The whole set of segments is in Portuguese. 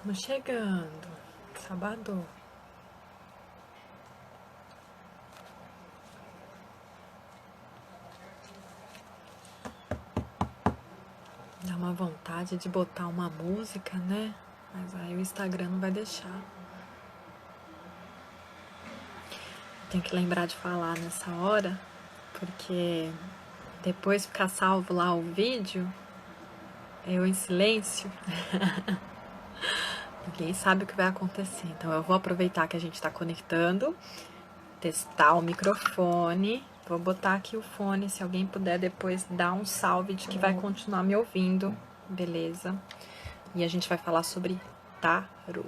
Estamos chegando. Sábado. Dá uma vontade de botar uma música, né? Mas aí o Instagram não vai deixar. Tem que lembrar de falar nessa hora, porque depois ficar salvo lá o vídeo, eu em silêncio, ninguém sabe o que vai acontecer. Então eu vou aproveitar que a gente está conectando, testar o microfone. Vou botar aqui o fone, se alguém puder depois dar um salve de que vai continuar me ouvindo, beleza? E a gente vai falar sobre tarô.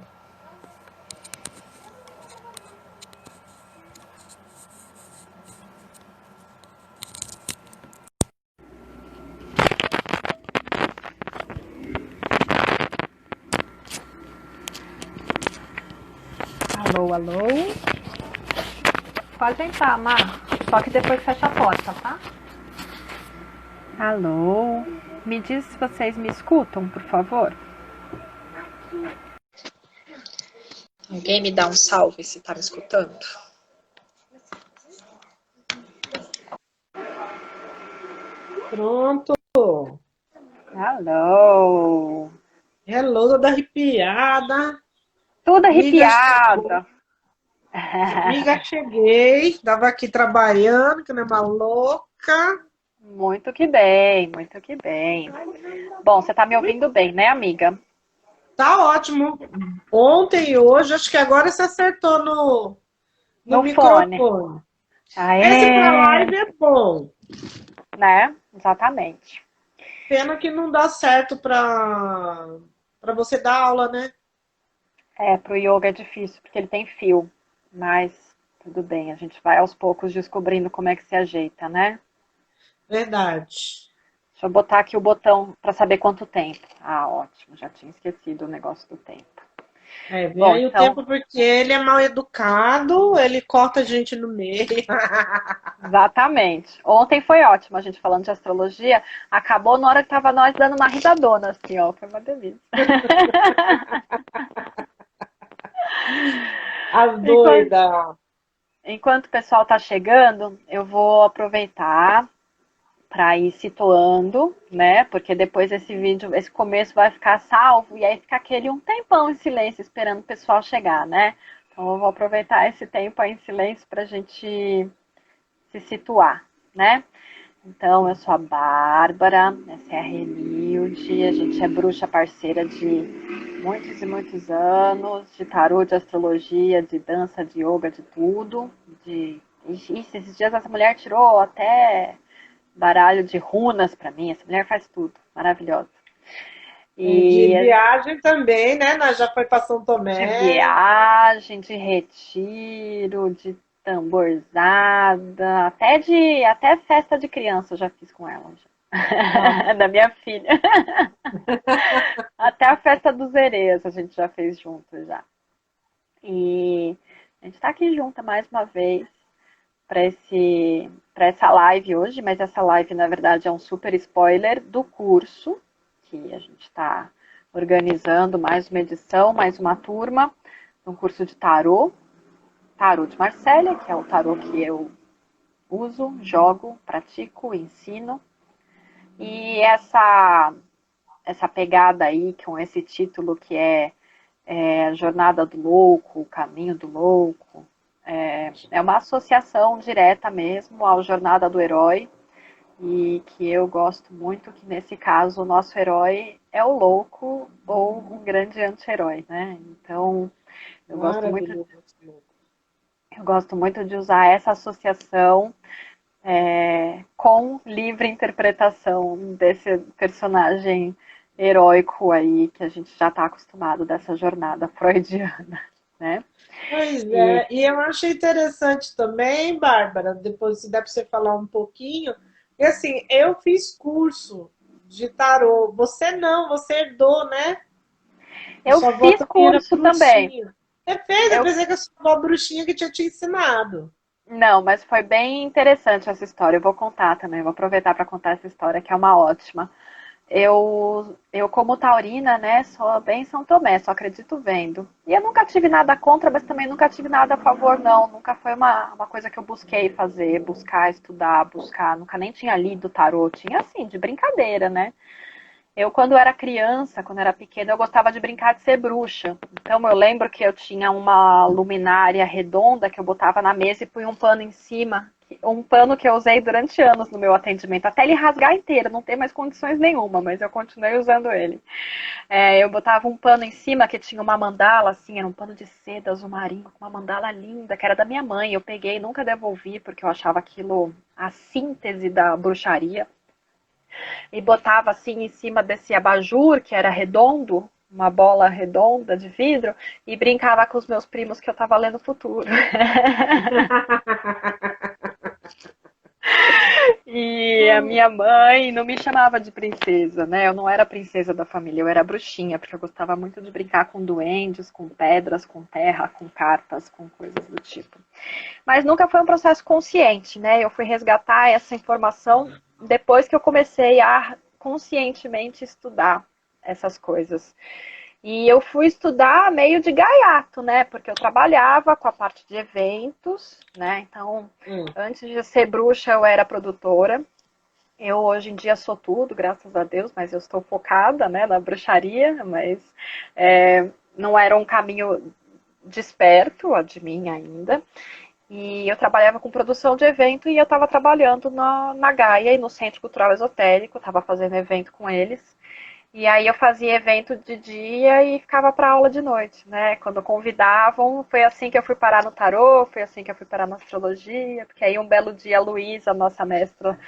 Alô, alô? Pode entrar, Má. Só que depois fecha a porta, tá? Alô? Me diz se vocês me escutam, por favor. Alguém me dá um salve se tá me escutando? Pronto. Alô? Hello, toda arrepiada. Tudo Amiga, chegou. arrepiada. Amiga, cheguei. Estava aqui trabalhando, que nem uma louca. Muito que bem, muito que bem. Bom, você tá me ouvindo bem, né, amiga? Tá ótimo. Ontem e hoje, acho que agora você acertou no No fone. microfone. Esse para Aê! live é bom. Né? Exatamente. Pena que não dá certo para você dar aula, né? É, pro yoga é difícil, porque ele tem fio. Mas tudo bem, a gente vai aos poucos descobrindo como é que se ajeita, né? Verdade. Deixa eu botar aqui o botão para saber quanto tempo. Ah, ótimo, já tinha esquecido o negócio do tempo. É, vê Bom, aí o então, tempo porque ele é mal educado, ele corta a gente no meio. exatamente. Ontem foi ótimo a gente falando de astrologia. Acabou na hora que tava nós dando uma risadona, assim, ó. Foi uma delícia. As Enquanto, doidas. enquanto o pessoal tá chegando, eu vou aproveitar para ir situando, né? Porque depois esse vídeo, esse começo vai ficar salvo e aí fica aquele um tempão em silêncio esperando o pessoal chegar, né? Então eu vou aproveitar esse tempo aí em silêncio para a gente se situar, né? Então eu sou a Bárbara, essa é a Renilde, a gente é bruxa parceira de muitos e muitos anos, de tarô, de astrologia, de dança, de yoga, de tudo. Ixi, esses dias essa mulher tirou até baralho de runas pra mim. Essa mulher faz tudo. Maravilhosa. De E viagem também, né? Nós já foi para São de Tomé. viagem, de retiro, de tamborzada, até festa de criança eu já fiz com ela. Ó, Já. Da minha filha. Até a festa dos Erês a gente já fez junto já. E a gente tá aqui junta mais uma vez para essa live hoje, mas essa live na verdade é um super spoiler do curso que a gente está organizando, mais uma edição, mais uma turma, um curso de tarô, tarô de Marsella, que é o tarô que eu uso, jogo, pratico, ensino. E essa pegada aí com esse título que é Jornada do Louco, o Caminho do Louco, é uma associação direta mesmo ao Jornada do Herói, e que eu gosto muito, que nesse caso o nosso herói é o louco ou um grande anti-herói, né? Então eu gosto muito, maravilhoso. eu gosto muito de usar essa associação com livre interpretação desse personagem heróico aí que a gente já está acostumado dessa jornada freudiana, né? Pois E é, e eu achei interessante também, Bárbara, depois se der para você falar um pouquinho, e assim, eu fiz curso de tarô, você não, você herdou, né? A eu sua avó fiz também era curso também. bruxinha. Você fez, eu Eu pensei que a sua avó bruxinha que tinha te ensinado. Não, mas foi bem interessante essa história. Eu vou contar também, vou aproveitar para contar essa história, que é uma ótima. eu como taurina, né, sou bem São Tomé, só acredito vendo. E eu nunca tive nada contra, mas também nunca tive nada a favor, não. Nunca foi uma coisa que eu busquei fazer, buscar estudar, buscar. Nunca nem tinha lido tarô, tinha assim, de brincadeira, né? Eu, quando era criança, quando era pequena, eu gostava de brincar de ser bruxa. Então, eu lembro que eu tinha uma luminária redonda que eu botava na mesa e punha um pano em cima. Um pano que eu usei durante anos no meu atendimento, até ele rasgar inteiro, não tem mais condições nenhuma, mas eu continuei usando ele. Eu botava um pano em cima que tinha uma mandala, assim, era um pano de seda azul marinho, com uma mandala linda, que era da minha mãe. Eu peguei e nunca devolvi, porque eu achava aquilo a síntese da bruxaria. E botava assim em cima desse abajur, que era redondo, uma bola redonda de vidro, e brincava com os meus primos que eu estava lendo o futuro. E a minha mãe não me chamava de princesa, né? Eu não era princesa da família, eu era bruxinha, porque eu gostava muito de brincar com duendes, com pedras, com terra, com cartas, com coisas do tipo. Mas nunca foi um processo consciente, né? Eu fui resgatar essa informação depois que eu comecei a conscientemente estudar essas coisas. E eu fui estudar meio de gaiato, né? Porque eu trabalhava com a parte de eventos, né? Então, antes de ser bruxa, eu era produtora. Eu hoje em dia sou tudo, graças a Deus, mas eu estou focada, né, na bruxaria, mas não era um caminho desperto de mim ainda. E eu trabalhava com produção de evento e eu estava trabalhando na Gaia e no Centro Cultural Esotérico, estava fazendo evento com eles. E aí eu fazia evento de dia e ficava para aula de noite, né? Quando convidavam, foi assim que eu fui parar no tarô, foi assim que eu fui parar na astrologia, porque aí um belo dia a Luísa, a nossa mestra,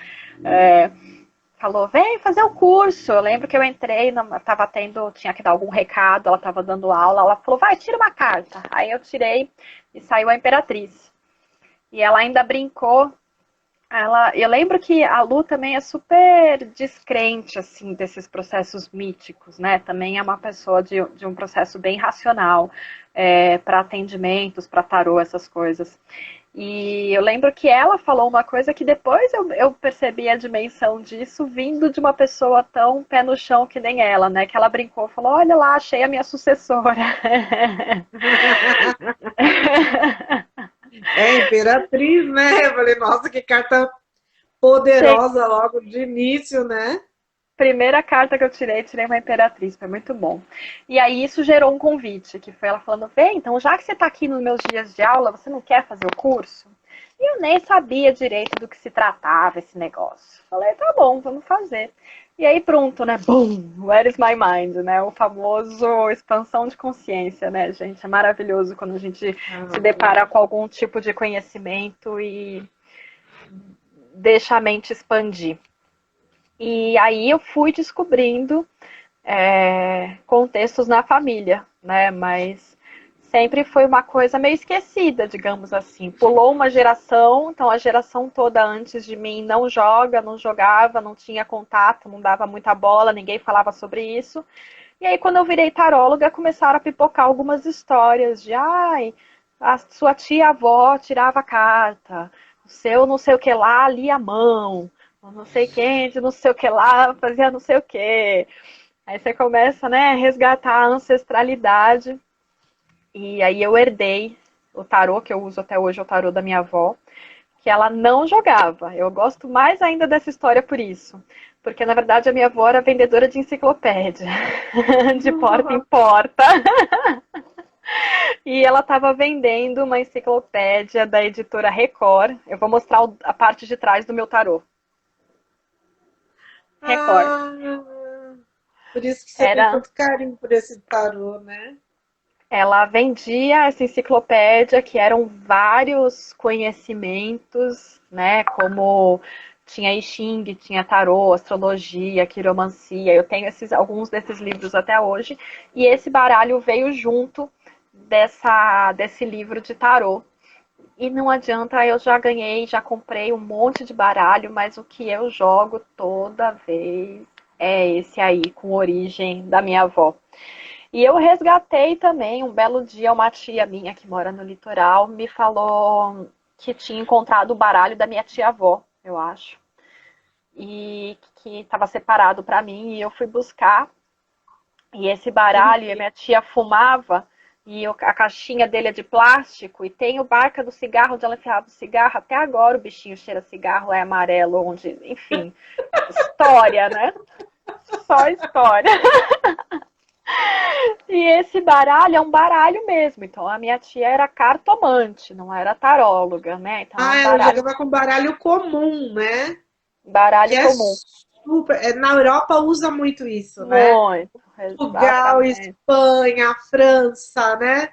falou, vem fazer o curso. Eu lembro que eu entrei, tava tendo, tinha que dar algum recado, ela estava dando aula, ela falou, vai, tira uma carta. Aí eu tirei e saiu a Imperatriz. E ela ainda brincou. Eu lembro que a Lu também é super descrente, assim, desses processos míticos, né? Também é uma pessoa de um processo bem racional para atendimentos, para tarô, essas coisas. E eu lembro que ela falou uma coisa que depois eu percebi a dimensão disso vindo de uma pessoa tão pé no chão que nem ela, né? Que ela brincou, falou, olha lá, achei a minha sucessora. É Imperatriz, né? Eu falei, nossa, que carta poderosa logo de início, né? Primeira carta que eu tirei uma Imperatriz, foi muito bom. E aí isso gerou um convite, que foi ela falando, vem, então já que você está aqui nos meus dias de aula, você não quer fazer o curso? E eu nem sabia direito do que se tratava esse negócio. Falei, tá bom, vamos fazer. E aí pronto, né? Boom! Where is my mind, né? O famoso expansão de consciência, né, gente? É maravilhoso quando a gente se depara com algum tipo de conhecimento e deixa a mente expandir. E aí eu fui descobrindo contextos na família, né? Mas sempre foi uma coisa meio esquecida, digamos assim. Pulou uma geração, então a geração toda antes de mim não joga, não jogava, não tinha contato, não dava muita bola, ninguém falava sobre isso. E aí quando eu virei taróloga, começaram a pipocar algumas histórias de ai, a sua tia-avó tirava carta, o seu não sei o que lá lia a mão, não sei quem, de não sei o que lá, fazia não sei o que. Aí você começa, né, a resgatar a ancestralidade. E aí eu herdei o tarô, que eu uso até hoje, é o tarô da minha avó, que ela não jogava. Eu gosto mais ainda dessa história por isso. Porque, na verdade, a minha avó era vendedora de enciclopédia, de porta em porta. E ela estava vendendo uma enciclopédia da editora Record. Eu vou mostrar a parte de trás do meu tarô. Record. Por isso que você tem Era tanto carinho por esse tarô, né? Ela vendia essa enciclopédia que eram vários conhecimentos, né? Como tinha I Ching, tinha tarô, astrologia, quiromancia. Eu tenho alguns desses livros até hoje. E esse baralho veio junto desse livro de tarô. E não adianta, eu já ganhei, já comprei um monte de baralho, mas o que eu jogo toda vez é esse aí, com origem da minha avó. E eu resgatei também, um belo dia, uma tia minha que mora no litoral me falou que tinha encontrado o baralho da minha tia-avó, eu acho. e que estava separado para mim, e eu fui buscar. E esse baralho, a minha tia fumava, e a caixinha dele é de plástico, e tem o barca do cigarro, onde ela enfiava o cigarro. Até agora o bichinho cheira cigarro, é amarelo, onde, enfim, história, né? Só história. E esse baralho é um baralho mesmo. Então a minha tia era cartomante, não era taróloga, né? Então é Ah, um ela baralho, jogava com baralho comum, né? Que baralho é comum. super. Na Europa usa muito isso, né? Muito, Portugal, exatamente. Espanha, França, né?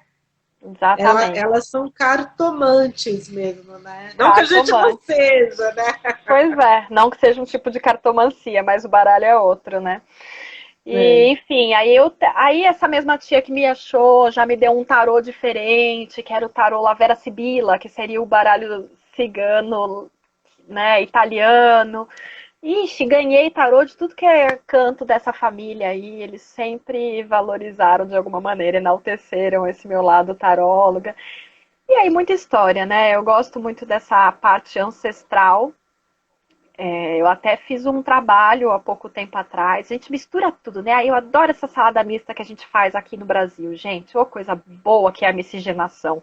Exatamente. Elas são cartomantes mesmo, né? Não que a gente não Cartomante. seja, né? Pois é, não que seja um tipo de cartomancia, mas o baralho é outro, né? É. E, enfim, aí essa mesma tia que me achou já me deu um tarô diferente, que era o tarô Lavera Sibila, que seria o baralho cigano, né, italiano. Ixi, ganhei tarô de tudo que é canto dessa família aí. Eles sempre valorizaram de alguma maneira, enalteceram esse meu lado taróloga. E aí, muita história, né? Eu gosto muito dessa parte ancestral. Eu até fiz um trabalho há pouco tempo atrás. A gente mistura tudo, né? Aí eu adoro essa salada mista que a gente faz aqui no Brasil, gente. Ô, coisa boa que é a miscigenação.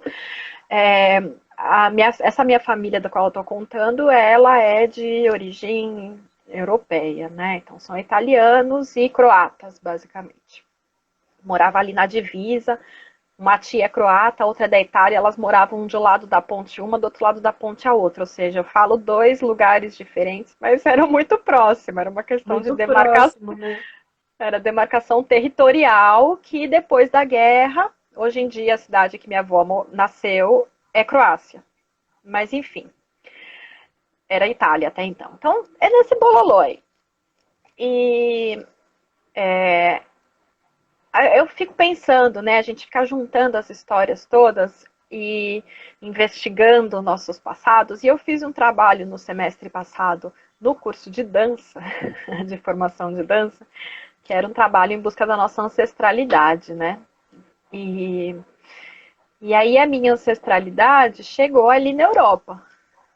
É, essa minha família da qual eu tô contando, ela é de origem europeia, né? Então são italianos e croatas, basicamente. Morava ali na divisa. Uma tia é croata, outra é da Itália, elas moravam de um lado da ponte uma, do outro lado da ponte a outra. Ou seja, eu falo dois lugares diferentes, mas eram muito próximos. Era uma questão de Muito demarcação, próximo, né? era demarcação territorial que depois da guerra, hoje em dia a cidade que minha avó nasceu é Croácia. Mas enfim, era Itália até então. Então, é nesse bololô aí. E eu fico pensando, né? A gente fica juntando as histórias todas e investigando nossos passados. E eu fiz um trabalho no semestre passado no curso de dança, de formação de dança, que era um trabalho em busca da nossa ancestralidade, né? E, e aí a minha ancestralidade chegou ali na Europa,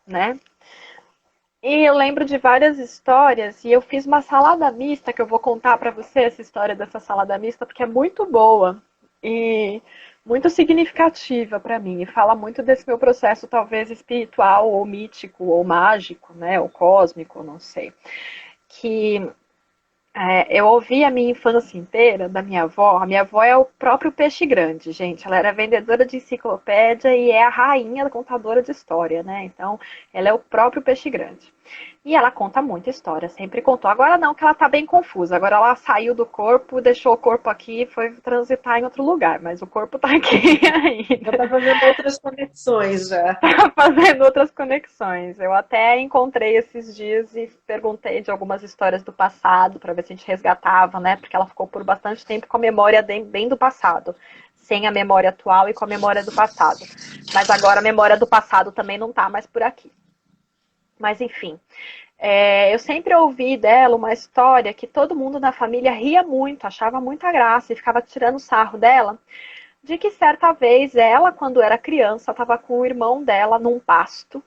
né? E eu lembro de várias histórias e eu fiz uma salada mista que eu vou contar para você essa história dessa salada mista porque é muito boa e muito significativa para mim e fala muito desse meu processo talvez espiritual ou mítico ou mágico, né, ou cósmico, não sei. Que eu ouvi a minha infância inteira da minha avó. A minha avó é o próprio peixe grande, gente. Ela era vendedora de enciclopédia e é a rainha da contadora de história, né? Então, ela é o próprio peixe grande. E ela conta muita história, sempre contou. Agora não, que ela tá bem confusa. Agora ela saiu do corpo, deixou o corpo aqui e foi transitar em outro lugar. Mas o corpo tá aqui Já ainda. tá fazendo outras conexões já. Fazendo outras conexões. Eu até encontrei esses dias e perguntei de algumas histórias do passado para ver se a gente resgatava, né? Porque ela ficou por bastante tempo com a memória bem do passado, sem a memória atual e com a memória do passado. Mas agora a memória do passado também não tá mais por aqui. Mas enfim, eu sempre ouvi dela uma história que todo mundo na família ria muito, achava muita graça e ficava tirando sarro dela de que certa vez ela, quando era criança, estava com o irmão dela num pasto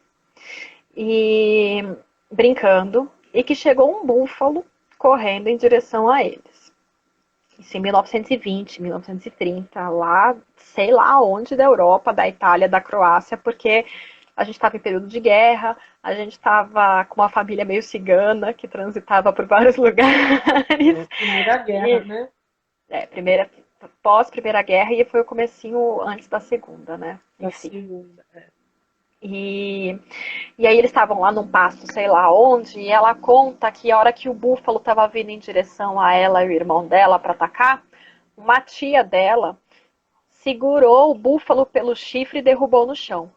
e brincando e que chegou um búfalo correndo em direção a eles. Isso em 1920, 1930, lá, sei lá onde da Europa, da Itália, da Croácia, porque a gente estava em período de guerra, a gente estava com uma família meio cigana que transitava por vários lugares. Primeira Guerra, E, né? primeira, pós Primeira Guerra e foi o comecinho antes da Segunda, né? Da Enfim. segunda. E, e aí eles estavam lá num pasto, sei lá onde, e ela conta que a hora que o búfalo estava vindo em direção a ela e o irmão dela para atacar, uma tia dela segurou o búfalo pelo chifre e derrubou no chão.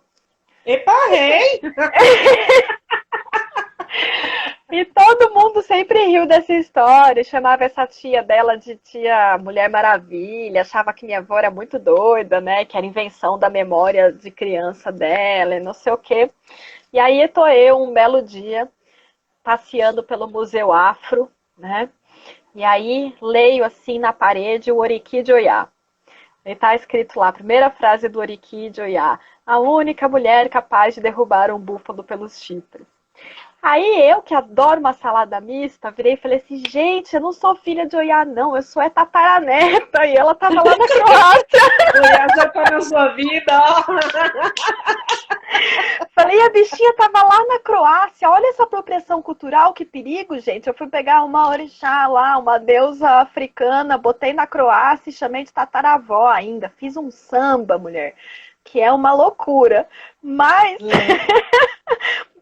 Epa, rei! E todo mundo sempre riu dessa história, chamava essa tia dela de tia Mulher Maravilha, achava que minha avó era muito doida, né? Que era invenção da memória de criança dela e não sei o quê. E aí tô eu um belo dia passeando pelo Museu Afro, né? E aí leio assim na parede o Oriki de Oiá. E tá escrito lá, a primeira frase do Oriki de Oiá: a única mulher capaz de derrubar um búfalo pelos chifres. Aí eu, que adoro uma salada mista, virei e falei assim, gente, eu não sou filha de Oiá, não, eu sou tataraneta. E ela tava lá na Croácia. Goiás já tá na sua vida, ó. Falei, a bichinha tava lá na Croácia, olha essa apropriação cultural, que perigo, gente. Eu fui pegar uma orixá lá, uma deusa africana, botei na Croácia e chamei de tataravó ainda. Fiz um samba, mulher, que é uma loucura. Mas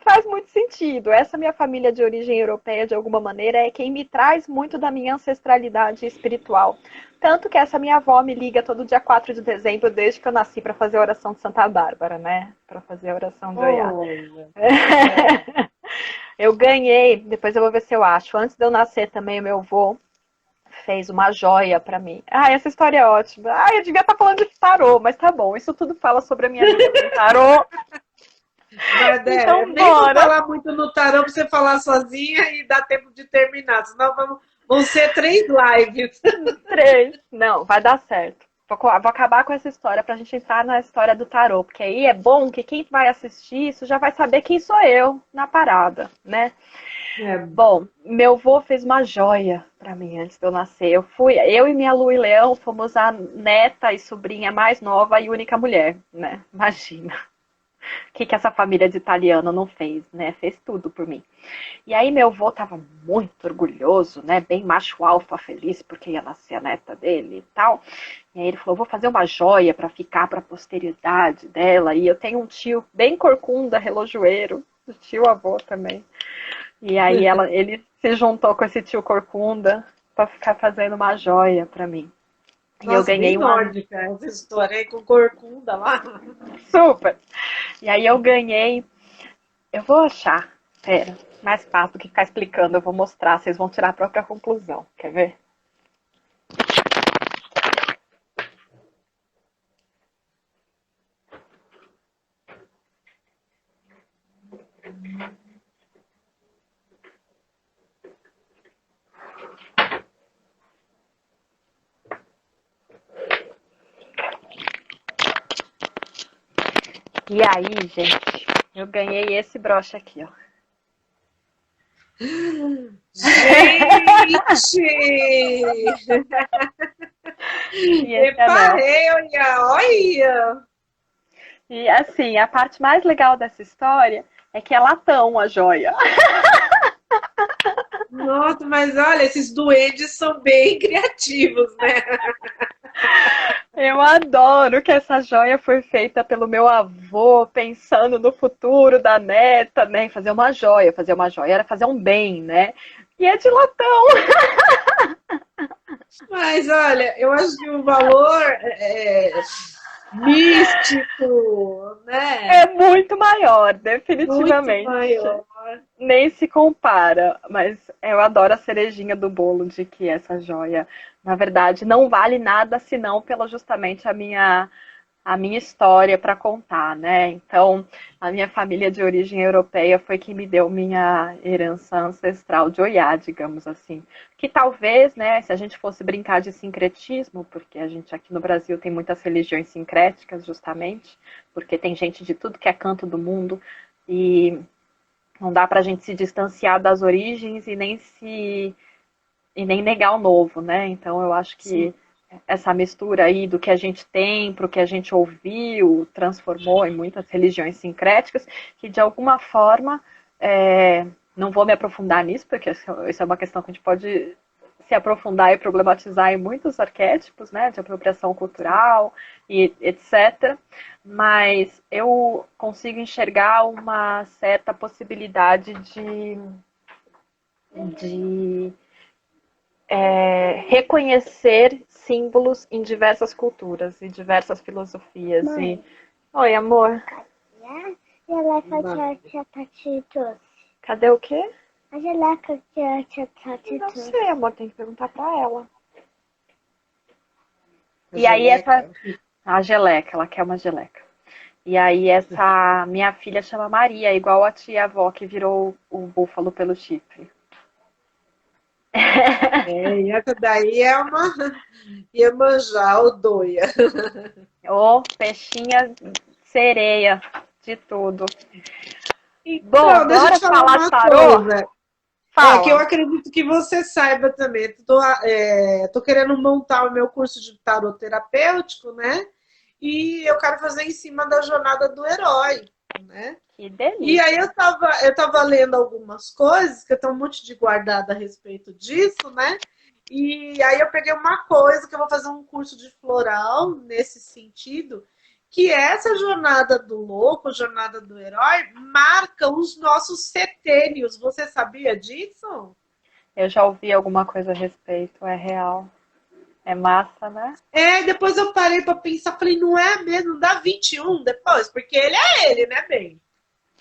faz muito sentido. Essa minha família de origem europeia, de alguma maneira, é quem me traz muito da minha ancestralidade espiritual. Tanto que essa minha avó me liga todo dia 4 de dezembro, desde que eu nasci, para fazer a oração de Santa Bárbara, né? Para fazer a oração de Oiá. Eu ganhei, depois eu vou ver se eu acho. Antes de eu nascer também, o meu avô fez uma joia para mim. Ah, essa história é ótima. Ah, eu devia estar falando de tarô, mas tá bom. Isso tudo fala sobre a minha vida com tarô. Então, nem vou falar muito no tarô para você falar sozinha e dar tempo de terminar, senão vão ser 3 lives. 3. Não, vai dar certo. Vou acabar com essa história pra gente entrar na história do tarô, porque aí é bom que quem vai assistir isso já vai saber quem sou eu na parada, né? Bom, meu avô fez uma joia pra mim antes de eu nascer. Eu e minha Lu e Leão fomos a neta e sobrinha mais nova e única mulher, né? Imagina. O que essa família de italiano não fez, né? Fez tudo por mim. E aí meu avô tava muito orgulhoso, né? Bem macho alfa, feliz, porque ia nascer a neta dele e tal. E aí ele falou, vou fazer uma joia para ficar para a posteridade dela. E eu tenho um tio bem corcunda, relojoeiro, o tio avô também. E aí ele se juntou com esse tio corcunda para ficar fazendo uma joia para mim. Nossa, e eu ganhei bem nórdica essa história aí com corcunda lá. Super! E aí eu ganhei. Eu vou achar. Pera, mais fácil do que ficar explicando. Eu vou mostrar, vocês vão tirar a própria conclusão. Quer ver? E aí, gente, eu ganhei esse broche aqui, ó. Gente! Reparei, olha! E assim, a parte mais legal dessa história é que é latão a joia. Nossa, mas olha, esses duendes são bem criativos, né? Eu adoro que essa joia foi feita pelo meu avô, pensando no futuro da neta, né? Fazer uma joia era fazer um bem, né? E é de latão. Mas olha, eu acho que o valor místico, né? É muito maior, definitivamente. Muito maior. Nem se compara, mas eu adoro a cerejinha do bolo de que essa joia, na verdade, não vale nada senão pela justamente a minha história para contar, né? Então, a minha família de origem europeia foi que me deu minha herança ancestral de Oiá, digamos assim. Que talvez, né, se a gente fosse brincar de sincretismo, porque a gente aqui no Brasil tem muitas religiões sincréticas, justamente, porque tem gente de tudo que é canto do mundo e não dá para a gente se distanciar das origens e nem negar o novo, né? Então eu acho que sim, essa mistura aí do que a gente tem para o que a gente ouviu transformou em muitas religiões sincréticas que de alguma forma não vou me aprofundar nisso porque isso é uma questão que a gente pode se aprofundar e problematizar em muitos arquétipos, né, de apropriação cultural e etc. Mas eu consigo enxergar uma certa possibilidade de reconhecer símbolos em diversas culturas e diversas filosofias. Mãe. Oi, amor. Cadê o quê? A geleca que a tia Não trouxe. sei, amor, tem que perguntar pra ela. E aí a geleca, ela quer uma geleca. E aí essa minha filha chama Maria, igual a tia-avó que virou o búfalo pelo chifre. E essa daí é uma Iemanjá, ou doia. Ô, peixinha sereia de tudo. Bom, Então, deixa eu bora te falar falar de uma tarô? coisa. É que eu Fala. acredito que você saiba também. Tô querendo montar o meu curso de tarot terapêutico, né? E eu quero fazer em cima da jornada do herói, né? Que E aí delícia. eu tava lendo algumas coisas, que eu tenho um monte de guardado a respeito disso, né? E aí eu peguei uma coisa que eu vou fazer um curso de floral nesse sentido, que essa jornada do louco, jornada do herói, marca os nossos setênios. Você sabia disso? Eu já ouvi alguma coisa a respeito, é real. É massa, né? É, depois eu parei para pensar, falei, não é mesmo? Não dá 21 depois, porque ele é ele, né, bem?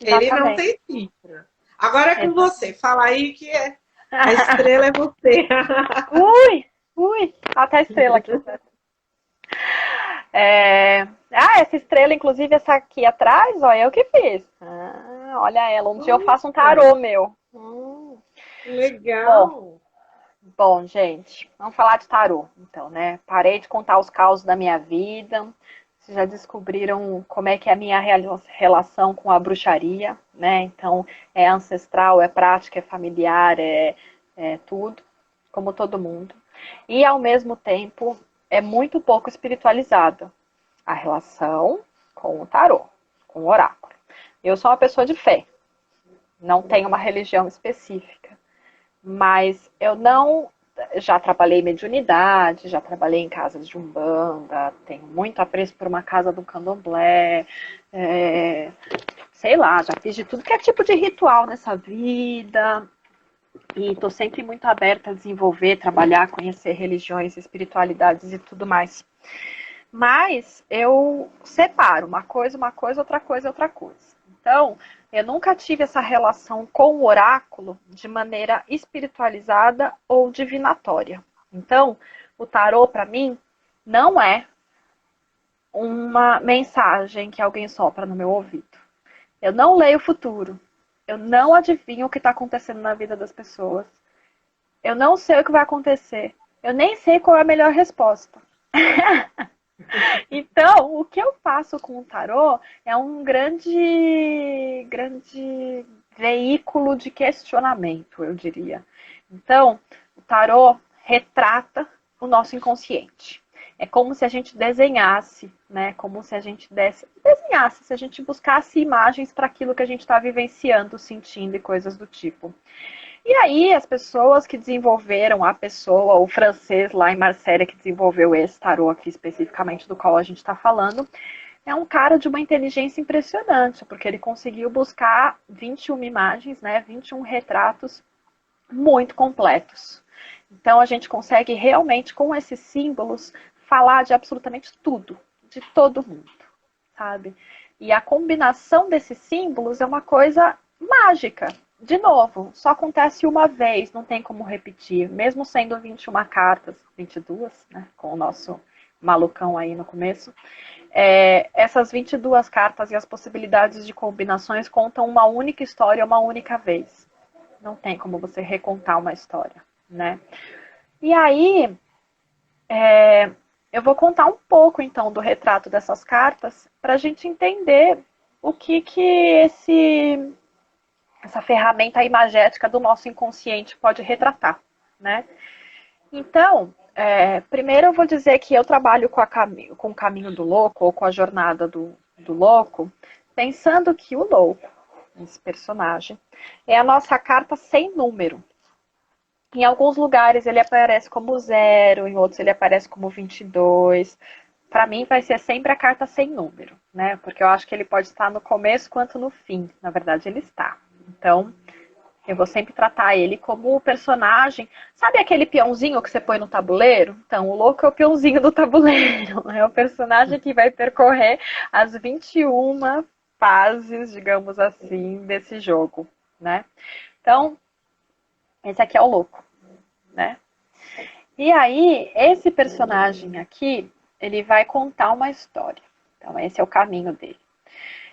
Ele não Exatamente. tem cifra. Agora é com você. Exatamente. Fala aí que a estrela é você. Ui, ui, até a estrela aqui. Essa estrela, inclusive, essa aqui atrás, ó, eu que fiz. Olha ela, um dia eu faço um Olha, tarô meu. Bom, legal. bom, gente, vamos falar de tarô, então, né? Parei de contar os causos da minha vida. Vocês já descobriram como é que é a minha relação com a bruxaria, né? Então, é ancestral, é prática, é familiar, é tudo, como todo mundo. E, ao mesmo tempo, é muito pouco espiritualizada a relação com o tarô, com o oráculo. Eu sou uma pessoa de fé, não tenho uma religião específica, mas eu não. Já trabalhei em mediunidade, já trabalhei em casas de umbanda, tenho muito apreço por uma casa do candomblé, sei lá, já fiz de tudo que é tipo de ritual nessa vida, e estou sempre muito aberta a desenvolver, trabalhar, conhecer religiões, espiritualidades e tudo mais. Mas eu separo uma coisa, outra coisa. Então, eu nunca tive essa relação com o oráculo de maneira espiritualizada ou divinatória. Então, o tarô para mim não é uma mensagem que alguém sopra no meu ouvido. Eu não leio o futuro. Eu não adivinho o que está acontecendo na vida das pessoas. Eu não sei o que vai acontecer. Eu nem sei qual é a melhor resposta. Então, o que eu faço com o tarô é um grande veículo de questionamento, eu diria. Então, o tarô retrata o nosso inconsciente. É como se a gente desenhasse, né? Como se a gente desenhasse, se a gente buscasse imagens para aquilo que a gente está vivenciando, sentindo e coisas do tipo. E aí, as pessoas que desenvolveram a pessoa, o francês lá em Marselha que desenvolveu esse tarô aqui especificamente do qual a gente está falando, é um cara de uma inteligência impressionante, porque ele conseguiu buscar 21 imagens, né, 21 retratos muito completos. Então, a gente consegue realmente, com esses símbolos, falar de absolutamente tudo, de todo mundo, sabe? E a combinação desses símbolos é uma coisa mágica. De novo, só acontece uma vez, não tem como repetir. Mesmo sendo 21 cartas, 22, né, com o nosso malucão aí no começo, essas 22 cartas e as possibilidades de combinações contam uma única história uma única vez. Não tem como você recontar uma história, né? E aí, eu vou contar um pouco, então, do retrato dessas cartas para a gente entender o que essa ferramenta imagética do nosso inconsciente pode retratar, né? Então, primeiro eu vou dizer que eu trabalho com o caminho do louco, ou com a jornada do louco, pensando que o louco, esse personagem, é a nossa carta sem número. Em alguns lugares ele aparece como 0, em outros ele aparece como 22. Para mim vai ser sempre a carta sem número, né? Porque eu acho que ele pode estar no começo quanto no fim. Na verdade, ele está. Então, eu vou sempre tratar ele como o personagem. Sabe aquele peãozinho que você põe no tabuleiro? Então, o louco é o peãozinho do tabuleiro. É o personagem que vai percorrer as 21 fases, digamos assim, desse jogo, né? Então, esse aqui é o louco, né? E aí, esse personagem aqui, ele vai contar uma história. Então, esse é o caminho dele.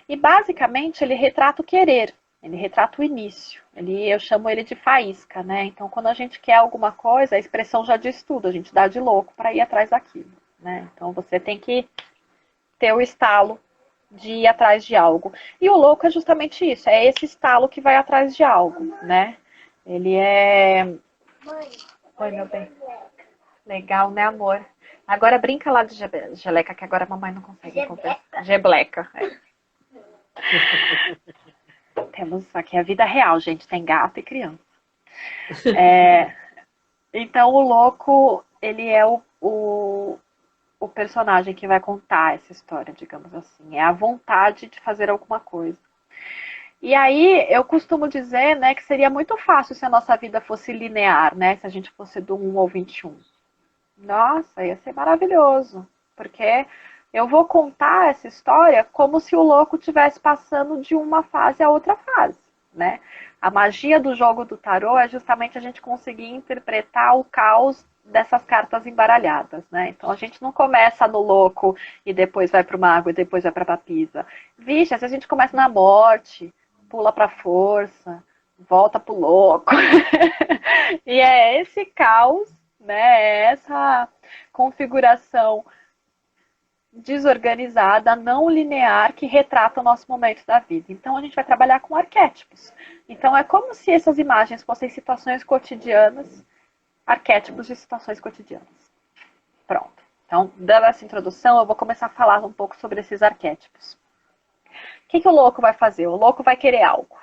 E basicamente ele retrata o querer, ele retrata o início. Eu chamo ele de faísca, né? Então, quando a gente quer alguma coisa, a expressão já diz tudo, a gente dá de louco para ir atrás daquilo, né? Então, você tem que ter o estalo de ir atrás de algo. E o louco é justamente isso, é esse estalo que vai atrás de algo, né? Ele é... Mãe, Oi, meu bem. Legal, né, amor? Agora brinca lá de geleca, que agora a mamãe não consegue conversar. Gebleca. Temos aqui a vida real, gente. Tem gato e criança. Então, o louco, ele é o personagem que vai contar essa história, digamos assim. É a vontade de fazer alguma coisa. E aí, eu costumo dizer, né, que seria muito fácil se a nossa vida fosse linear, né? Se a gente fosse do 1 ao 21. Nossa, ia ser maravilhoso. Porque eu vou contar essa história como se o louco estivesse passando de uma fase a outra fase, né? A magia do jogo do tarô é justamente a gente conseguir interpretar o caos dessas cartas embaralhadas, né? Então a gente não começa no louco e depois vai para o mago e depois vai para a papisa. Vixe, se a gente começa na morte, pula para a força, volta pro louco. E é esse caos, né? É essa configuração desorganizada, não linear, que retrata o nosso momento da vida. Então a gente vai trabalhar com arquétipos. Então é como se essas imagens fossem situações cotidianas, arquétipos de situações cotidianas. Pronto. Então, dando essa introdução, eu vou começar a falar um pouco sobre esses arquétipos. O que o louco vai fazer? O louco vai querer algo.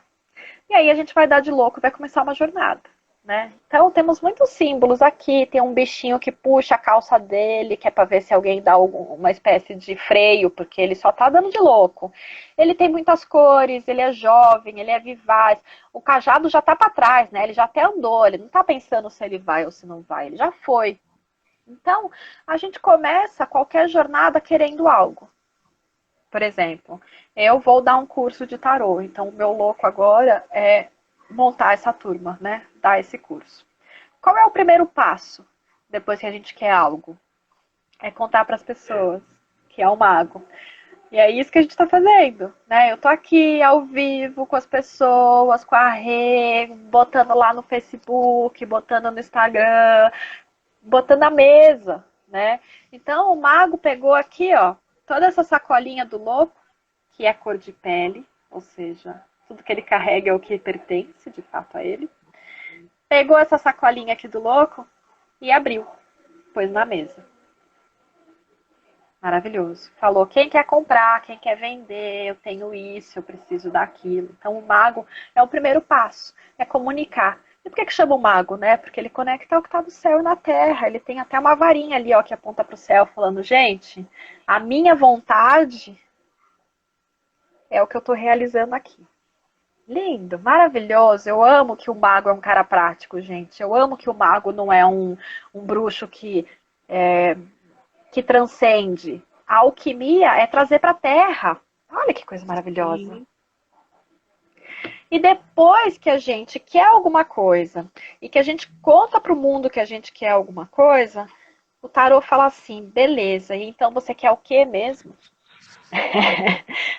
E aí a gente vai dar de louco e vai começar uma jornada. Né? Então temos muitos símbolos aqui, tem um bichinho que puxa a calça dele, que é para ver se alguém dá uma espécie de freio, porque ele só tá dando de louco. Ele tem muitas cores, ele é jovem, ele é vivaz. O cajado já tá para trás, né? Ele já até andou, ele não tá pensando se ele vai ou se não vai, ele já foi. Então, a gente começa qualquer jornada querendo algo. Por exemplo, eu vou dar um curso de tarô, então o meu louco agora é montar essa turma, né? Dar esse curso. Qual é o primeiro passo depois que a gente quer algo? É contar para as pessoas que é o mago. E é isso que a gente está fazendo, né? Eu tô aqui ao vivo com as pessoas, com a Rê, botando lá no Facebook, botando no Instagram, botando na mesa, né? Então o mago pegou aqui, ó, toda essa sacolinha do louco, que é cor de pele, ou seja, tudo que ele carrega é o que pertence de fato a ele. Pegou essa sacolinha aqui do louco e abriu, pôs na mesa. Maravilhoso. Falou quem quer comprar, quem quer vender, eu tenho isso, eu preciso daquilo. Então o mago é o primeiro passo, é comunicar. E por que chama o mago, né? Porque ele conecta o que está no céu e na terra. Ele tem até uma varinha ali, ó, que aponta para o céu, falando, gente, a minha vontade é o que eu estou realizando aqui. Lindo, maravilhoso. Eu amo que o mago é um cara prático, gente. Eu amo que o mago não é um bruxo que transcende. A alquimia é trazer para a terra. Olha que coisa maravilhosa. Sim. E depois que a gente quer alguma coisa e que a gente conta para o mundo que a gente quer alguma coisa, o tarô fala assim, beleza, e então você quer o quê mesmo?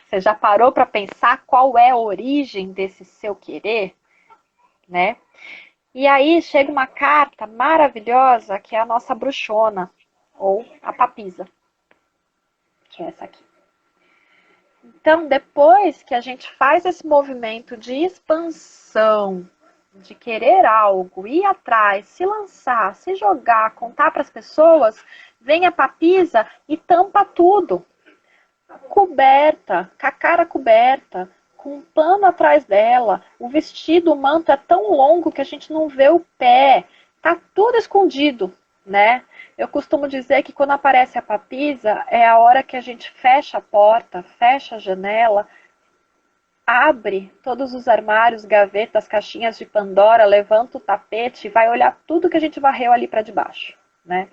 Você já parou para pensar qual é a origem desse seu querer? Né? E aí chega uma carta maravilhosa que é a nossa bruxona, ou a papisa, que é essa aqui. Então, depois que a gente faz esse movimento de expansão, de querer algo, ir atrás, se lançar, se jogar, contar para as pessoas, vem a papisa e tampa tudo. Coberta, com a cara coberta, com um pano atrás dela, o vestido, o manto é tão longo que a gente não vê o pé, tá tudo escondido, né? Eu costumo dizer que quando aparece a papisa, é a hora que a gente fecha a porta, fecha a janela, abre todos os armários, gavetas, caixinhas de Pandora, levanta o tapete e vai olhar tudo que a gente varreu ali para debaixo, né?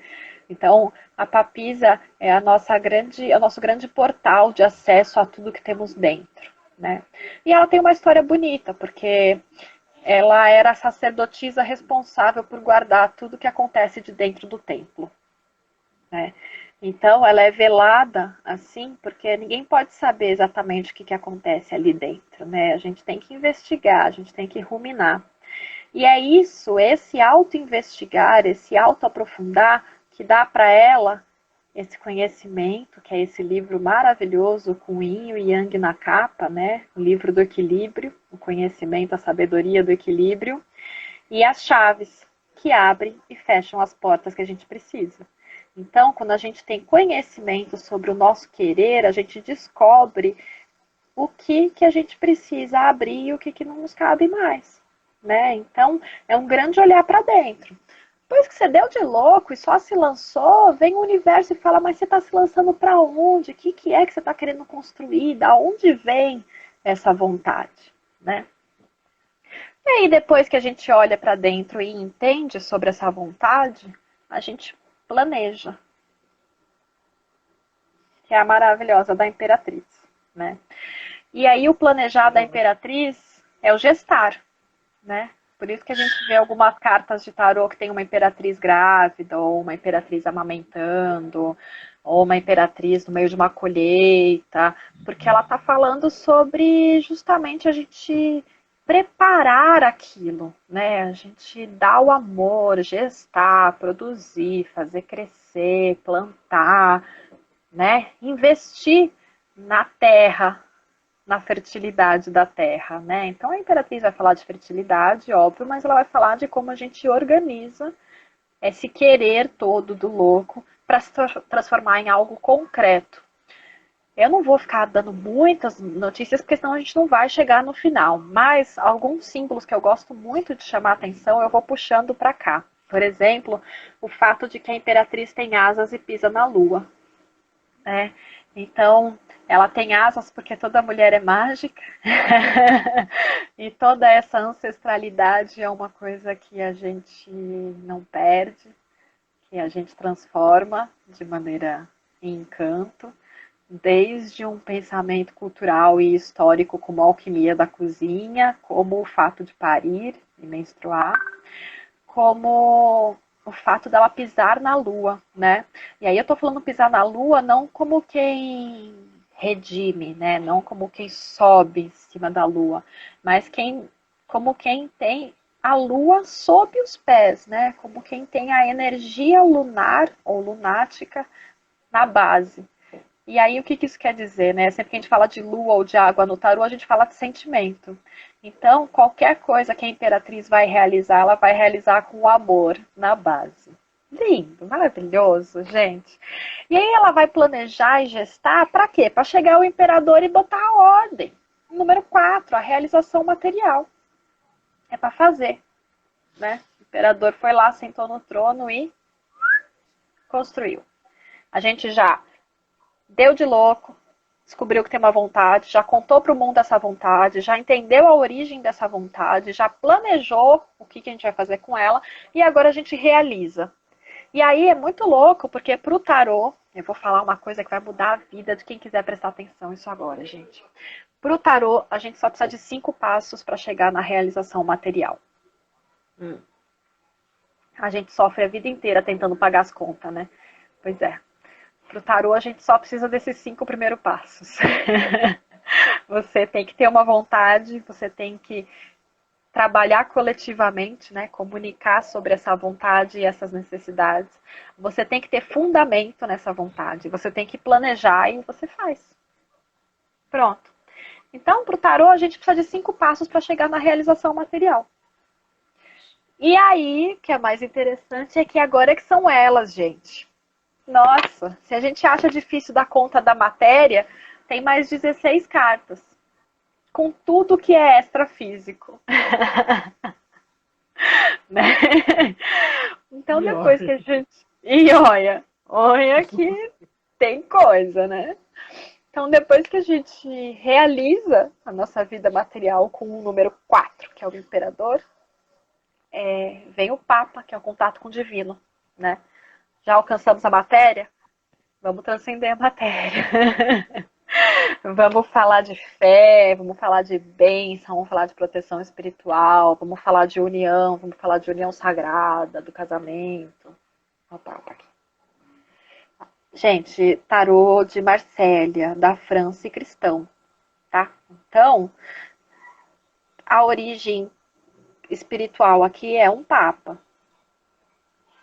Então, a papisa é o nosso grande portal de acesso a tudo que temos dentro, né? E ela tem uma história bonita, porque ela era a sacerdotisa responsável por guardar tudo que acontece de dentro do templo, né? Então, ela é velada assim, porque ninguém pode saber exatamente o que acontece ali dentro, né? A gente tem que investigar, a gente tem que ruminar. E é isso, esse auto-investigar, esse auto-aprofundar, que dá para ela esse conhecimento, que é esse livro maravilhoso com Yin e Yang na capa, né? O livro do equilíbrio, o conhecimento, a sabedoria do equilíbrio, e as chaves que abrem e fecham as portas que a gente precisa. Então, quando a gente tem conhecimento sobre o nosso querer, a gente descobre o que a gente precisa abrir e o que não nos cabe mais, né? Então, é um grande olhar para dentro. Depois que você deu de louco e só se lançou, vem o universo e fala, mas você está se lançando para onde? O que é que você está querendo construir? Da onde vem essa vontade, né? E aí, depois que a gente olha para dentro e entende sobre essa vontade, a gente planeja, que é a maravilhosa da Imperatriz, né? E aí o planejar da Imperatriz é o gestar, né? Por isso que a gente vê algumas cartas de tarô que tem uma imperatriz grávida, ou uma imperatriz amamentando, ou uma imperatriz no meio de uma colheita, porque ela está falando sobre justamente a gente preparar aquilo, né? A gente dar o amor, gestar, produzir, fazer crescer, plantar, né? Investir na terra, na fertilidade da terra, né? Então a Imperatriz vai falar de fertilidade, óbvio, mas ela vai falar de como a gente organiza esse querer todo do louco para se transformar em algo concreto. Eu não vou ficar dando muitas notícias, porque senão a gente não vai chegar no final, mas alguns símbolos que eu gosto muito de chamar a atenção, eu vou puxando para cá. Por exemplo, o fato de que a Imperatriz tem asas e pisa na lua, né? Então, ela tem asas porque toda mulher é mágica. E toda essa ancestralidade é uma coisa que a gente não perde, que a gente transforma de maneira em encanto, desde um pensamento cultural e histórico como a alquimia da cozinha, como o fato de parir e menstruar, como o fato dela pisar na lua, né? E aí eu tô falando pisar na lua não como quem redime, né? Não como quem sobe em cima da lua, mas como quem tem a lua sob os pés, né? Como quem tem a energia lunar ou lunática na base. E aí, o que isso quer dizer, né? Sempre que a gente fala de lua ou de água no tarô, a gente fala de sentimento. Então, qualquer coisa que a Imperatriz vai realizar, ela vai realizar com o amor na base. Lindo, maravilhoso, gente. E aí ela vai planejar e gestar para quê? Para chegar ao Imperador e botar a ordem. Número 4, a realização material. É para fazer, né? O Imperador foi lá, sentou no trono e construiu. A gente já deu de louco, descobriu que tem uma vontade, já contou para o mundo essa vontade, já entendeu a origem dessa vontade, já planejou o que a gente vai fazer com ela e agora a gente realiza. E aí é muito louco, porque para o tarô, eu vou falar uma coisa que vai mudar a vida de quem quiser prestar atenção nisso agora, gente. Para o tarô, a gente só precisa de 5 passos para chegar na realização material. A gente sofre a vida inteira tentando pagar as contas, né? Pois é. Para o tarô, a gente só precisa desses 5 primeiros passos. Você tem que ter uma vontade, você tem que trabalhar coletivamente, né? Comunicar sobre essa vontade e essas necessidades. Você tem que ter fundamento nessa vontade, você tem que planejar e você faz. Pronto. Então, para o tarô, a gente precisa de 5 passos para chegar na realização material. E aí, o que é mais interessante é que agora é que são elas, gente. Nossa, se a gente acha difícil dar conta da matéria, tem mais 16 cartas. Com tudo que é extrafísico. Né? Então, depois que a gente... E olha que tem coisa, né? Então, depois que a gente realiza a nossa vida material com o número 4, que é o Imperador, vem o Papa, que é o contato com o divino, né? Já alcançamos a matéria? Vamos transcender a matéria. Vamos falar de fé, vamos falar de bênção, vamos falar de proteção espiritual, vamos falar de união, vamos falar de união sagrada, do casamento. Opa, aqui. Gente, tarô de Marsella, da França e cristão, tá? Então, a origem espiritual aqui é um papa,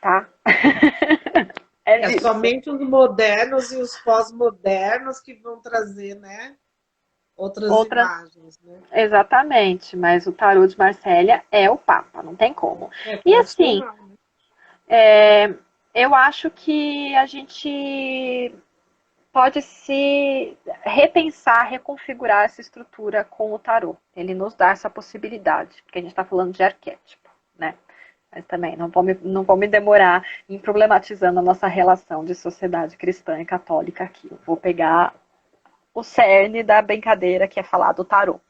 tá? É É isso. somente os modernos e os pós-modernos que vão trazer, né, outras Outra, imagens, né? exatamente, mas o tarô de Marsella é o Papa, não tem como. É E assim, tradicional, né? eu acho que a gente pode se repensar, reconfigurar essa estrutura com o tarô. Ele nos dá essa possibilidade, porque a gente está falando de arquétipo, né? Mas também não vou me demorar em problematizando a nossa relação de sociedade cristã e católica aqui. Eu vou pegar o cerne da brincadeira que é falar do tarô.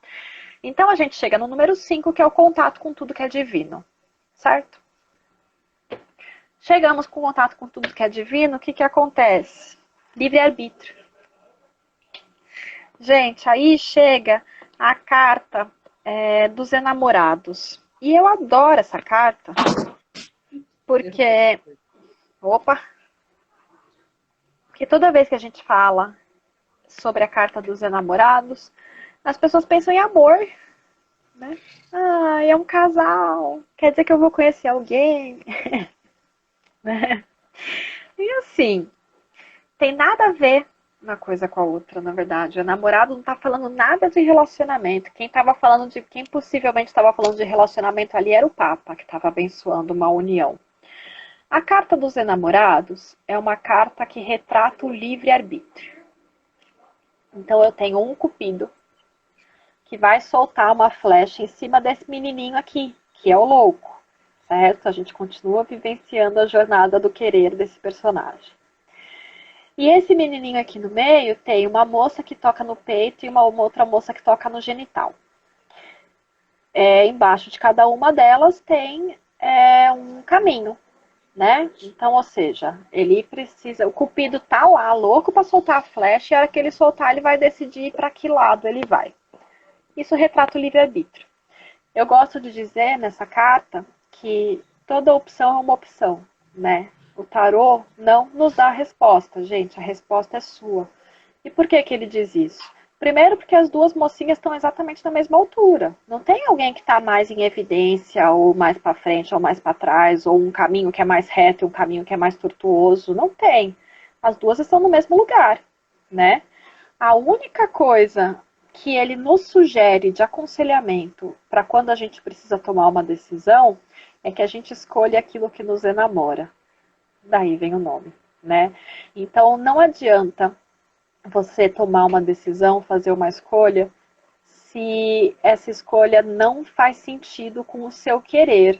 Então a gente chega no número 5, que é o contato com tudo que é divino, certo? Chegamos com contato com tudo que é divino, o que acontece? Livre-arbítrio. Gente, aí chega a carta dos enamorados. E eu adoro essa carta, porque... Opa! Porque toda vez que a gente fala sobre a carta dos enamorados, as pessoas pensam em amor, né? Ah, é um casal, quer dizer que eu vou conhecer alguém, né? E assim, tem nada a ver uma coisa com a outra, na verdade. O namorado não tá falando nada de relacionamento. Quem possivelmente estava falando de relacionamento ali era o Papa, que estava abençoando uma união. A carta dos enamorados é uma carta que retrata o livre-arbítrio. Então eu tenho um cupido que vai soltar uma flecha em cima desse menininho aqui, que é o louco, certo? A gente continua vivenciando a jornada do querer desse personagem. E esse menininho aqui no meio tem uma moça que toca no peito e uma outra moça que toca no genital. Embaixo de cada uma delas tem um caminho, né? Então, ou seja, ele precisa... O cupido tá lá, louco para soltar a flecha, e a hora que ele soltar, ele vai decidir para que lado ele vai. Isso retrata o livre-arbítrio. Eu gosto de dizer nessa carta que toda opção é uma opção, né? O tarô não nos dá a resposta, gente, a resposta é sua. E por que ele diz isso? Primeiro porque as duas mocinhas estão exatamente na mesma altura. Não tem alguém que está mais em evidência, ou mais para frente, ou mais para trás, ou um caminho que é mais reto e um caminho que é mais tortuoso. Não tem. As duas estão no mesmo lugar, né? A única coisa que ele nos sugere de aconselhamento para quando a gente precisa tomar uma decisão é que a gente escolha aquilo que nos enamora. Daí vem o nome, né? Então não adianta você tomar uma decisão, fazer uma escolha, se essa escolha não faz sentido com o seu querer.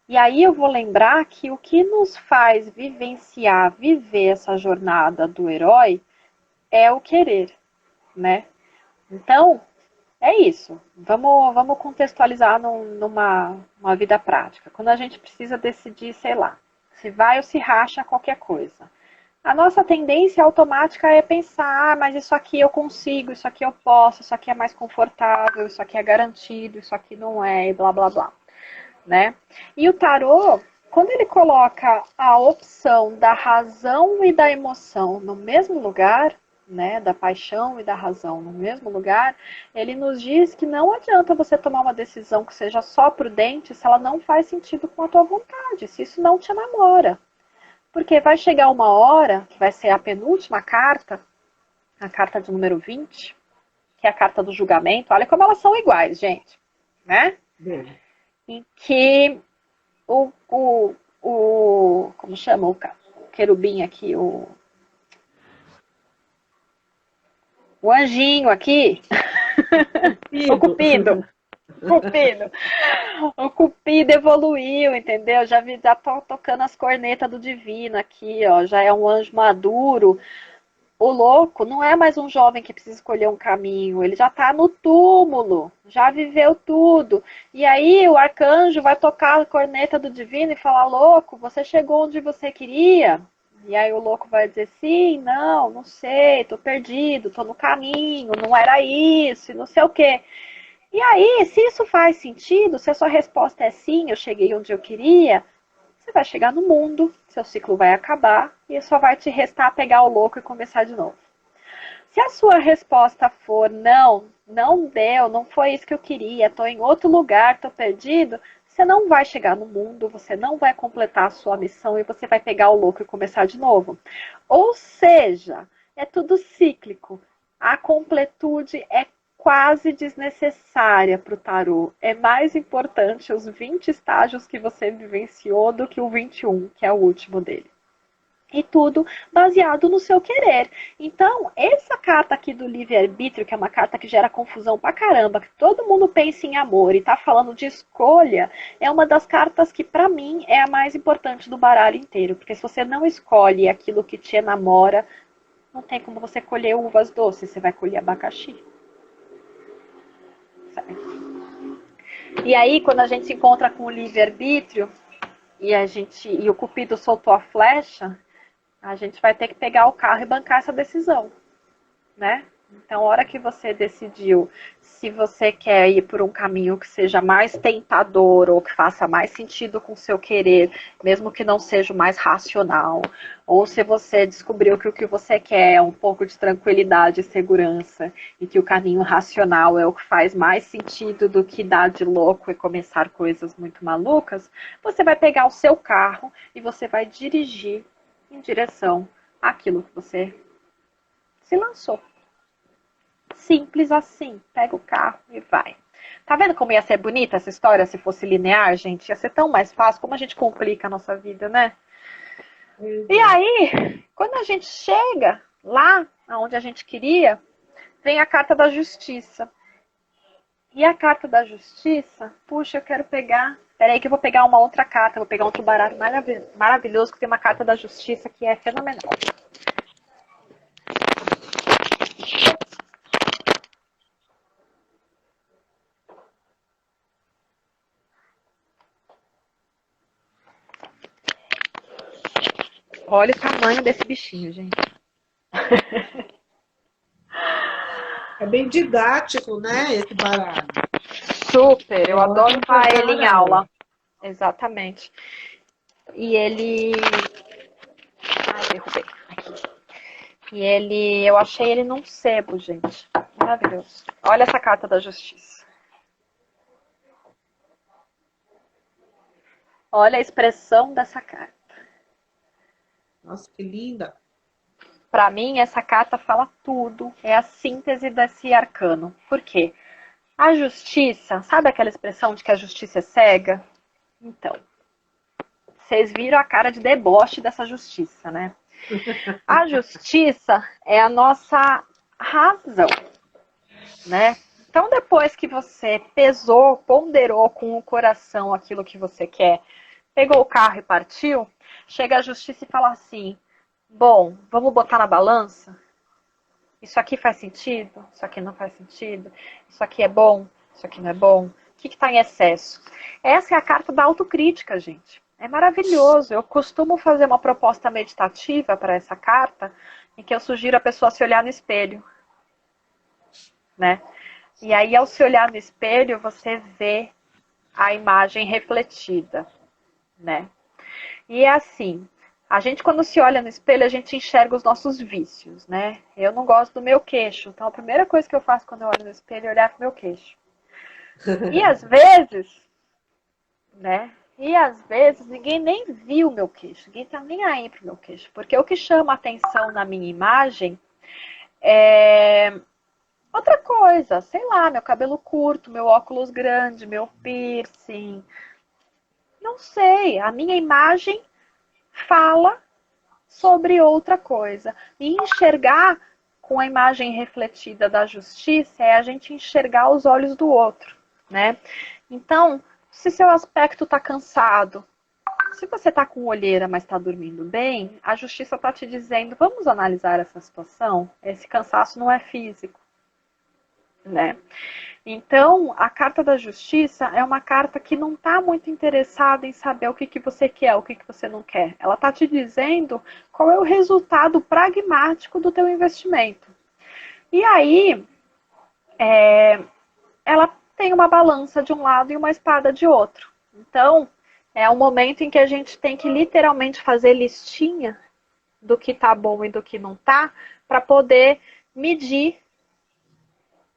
E aí eu vou lembrar que o que nos faz vivenciar, viver essa jornada do herói é o querer, né? Então, é isso. Vamos contextualizar numa vida prática. Quando a gente precisa decidir, sei lá, se vai ou se racha qualquer coisa. A nossa tendência automática é pensar, mas isso aqui eu consigo, isso aqui eu posso, isso aqui é mais confortável, isso aqui é garantido, isso aqui não é, e blá blá blá, né? E o tarô, quando ele coloca a opção da razão e da emoção no mesmo lugar, né, da paixão e da razão no mesmo lugar, ele nos diz que não adianta você tomar uma decisão que seja só prudente se ela não faz sentido com a tua vontade, se isso não te namora. Porque vai chegar uma hora, que vai ser a penúltima carta, a carta de número 20, que é a carta do julgamento. Olha como elas são iguais, gente, né? Bem, Em que como chama o querubim aqui, o anjinho aqui, o cupido. Cupido. O Cupido evoluiu, entendeu? Já tô tocando as cornetas do divino aqui, ó. Já é um anjo maduro. O louco não é mais um jovem que precisa escolher um caminho. Ele já tá no túmulo, já viveu tudo. E aí o arcanjo vai tocar a corneta do divino e falar: louco, você chegou onde você queria? E aí o louco vai dizer: sim, não sei, tô perdido, tô no caminho, não era isso, e não sei o quê. E aí, se isso faz sentido, se a sua resposta é sim, eu cheguei onde eu queria, você vai chegar no mundo, seu ciclo vai acabar e só vai te restar pegar o louco e começar de novo. Se a sua resposta for não, não deu, não foi isso que eu queria, estou em outro lugar, estou perdido, você não vai chegar no mundo, você não vai completar a sua missão e você vai pegar o louco e começar de novo. Ou seja, é tudo cíclico. A completude é quase desnecessária para o tarô. É mais importante os 20 estágios que você vivenciou do que o 21, que é o último dele. E tudo baseado no seu querer. Então, essa carta aqui do livre-arbítrio, que é uma carta que gera confusão pra caramba, que todo mundo pensa em amor e tá falando de escolha, é uma das cartas que, pra mim, é a mais importante do baralho inteiro. Porque se você não escolhe aquilo que te enamora, não tem como você colher uvas doces, você vai colher abacaxi. E aí, quando a gente se encontra com o livre-arbítrio e o Cupido soltou a flecha, a gente vai ter que pegar o carro e bancar essa decisão, né? Então, a hora que você decidiu se você quer ir por um caminho que seja mais tentador ou que faça mais sentido com o seu querer, mesmo que não seja o mais racional, ou se você descobriu que o que você quer é um pouco de tranquilidade e segurança e que o caminho racional é o que faz mais sentido do que dar de louco e começar coisas muito malucas, você vai pegar o seu carro e você vai dirigir em direção àquilo que você se lançou. Simples assim. Pega o carro e vai. Tá vendo como ia ser bonita essa história se fosse linear, gente? Ia ser tão mais fácil. Como a gente complica a nossa vida, né? E aí, quando a gente chega lá onde a gente queria, vem a carta da justiça. E a carta da justiça, puxa, eu quero pegar... Peraí que eu vou pegar uma outra carta. Vou pegar outro baralho maravilhoso que tem uma carta da justiça que é fenomenal. Olha o tamanho desse bichinho, gente. É bem didático, né, esse baralho. Super, eu adoro usar fazer ele em baralho. aula. Exatamente. E ele... Ai, derrubei. Aqui. E ele... Eu achei ele num sebo, gente. Maravilhoso. Olha essa carta da justiça. Olha a expressão dessa carta. Nossa, que linda. Para mim, essa carta fala tudo. É a síntese desse arcano. Por quê? A justiça, sabe aquela expressão de que a justiça é cega? Então, vocês viram a cara de deboche dessa justiça, né? A justiça é a nossa razão, né? Então, depois que você pesou, ponderou com o coração aquilo que você quer, pegou o carro e partiu, chega a justiça e fala assim: bom, vamos botar na balança? Isso aqui faz sentido? Isso aqui não faz sentido? Isso aqui é bom? Isso aqui não é bom? O que está em excesso? Essa é a carta da autocrítica, gente. É maravilhoso. Eu costumo fazer uma proposta meditativa para essa carta, em que eu sugiro a pessoa se olhar no espelho, né? E aí, ao se olhar no espelho, você vê a imagem refletida, né? E é assim, a gente quando se olha no espelho, a gente enxerga os nossos vícios, né? Eu não gosto do meu queixo, então a primeira coisa que eu faço quando eu olho no espelho é olhar pro meu queixo. E às vezes, né? E às vezes ninguém nem viu o meu queixo, ninguém tá nem aí pro meu queixo, porque o que chama atenção na minha imagem é outra coisa, sei lá, meu cabelo curto, meu óculos grande, meu piercing, não sei, a minha imagem fala sobre outra coisa. E enxergar com a imagem refletida da justiça é a gente enxergar os olhos do outro, né? Então, se seu aspecto está cansado, se você está com olheira, mas está dormindo bem, a justiça está te dizendo, vamos analisar essa situação? Esse cansaço não é físico, né? Então, a carta da justiça é uma carta que não está muito interessada em saber o que você quer, o que você não quer. Ela está te dizendo qual é o resultado pragmático do teu investimento. E aí, ela tem uma balança de um lado e uma espada de outro. Então, é um momento em que a gente tem que literalmente fazer listinha do que tá bom e do que não tá, para poder medir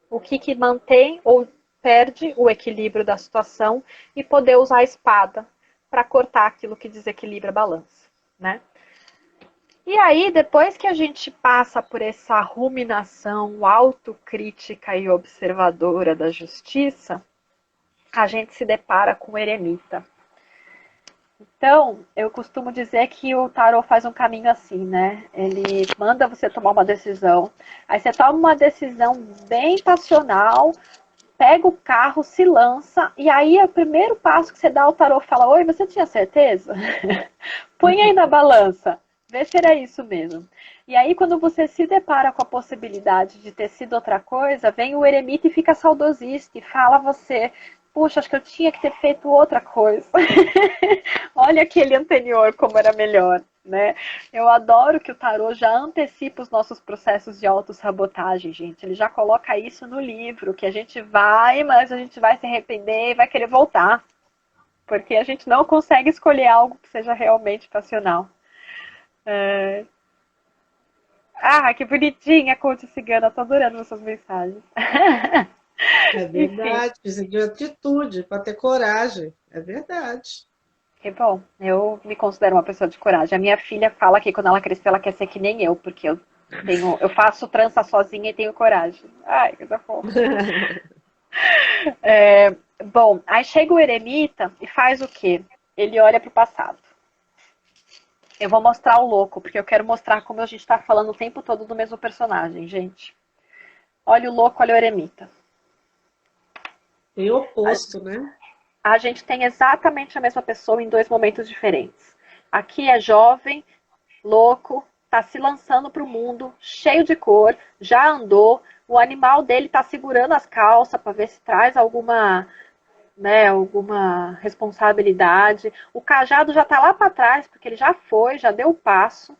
o que mantém ou perde o equilíbrio da situação e poder usar a espada para cortar aquilo que desequilibra a balança, né? E aí, depois que a gente passa por essa ruminação autocrítica e observadora da justiça, a gente se depara com o eremita. Então, eu costumo dizer que o tarô faz um caminho assim, né? Ele manda você tomar uma decisão, aí você toma uma decisão bem passional, pega o carro, se lança, e aí o primeiro passo que você dá, o tarô fala: oi, você tinha certeza? Põe aí na balança, vê se era isso mesmo. E aí, quando você se depara com a possibilidade de ter sido outra coisa, vem o eremita e fica saudosista e fala a você: puxa, acho que eu tinha que ter feito outra coisa. Olha aquele anterior como era melhor, né? Eu adoro que o tarô já antecipa os nossos processos de autossabotagem, gente. Ele já coloca isso no livro, que a gente vai, mas a gente vai se arrepender e vai querer voltar. Porque a gente não consegue escolher algo que seja realmente passional. Ah, que bonitinha, Conte Cigana. Tô adorando essas mensagens. É Enfim. verdade, precisa de atitude para ter coragem. É verdade. Que bom, eu me considero uma pessoa de coragem. A minha filha fala que quando ela crescer ela quer ser que nem eu, porque eu faço trança sozinha e tenho coragem. Ai, coisa fofa. Bom, aí chega o eremita e faz o quê? Ele olha para o passado. Eu vou mostrar o louco, porque eu quero mostrar como a gente está falando o tempo todo do mesmo personagem, gente. Olha o louco, olha o eremita. Tem oposto, né? A gente tem exatamente a mesma pessoa em dois momentos diferentes. Aqui é jovem, louco, está se lançando para o mundo, cheio de cor, já andou, o animal dele está segurando as calças para ver se traz alguma, né, alguma responsabilidade. O cajado já está lá para trás, porque ele já foi, já deu o passo.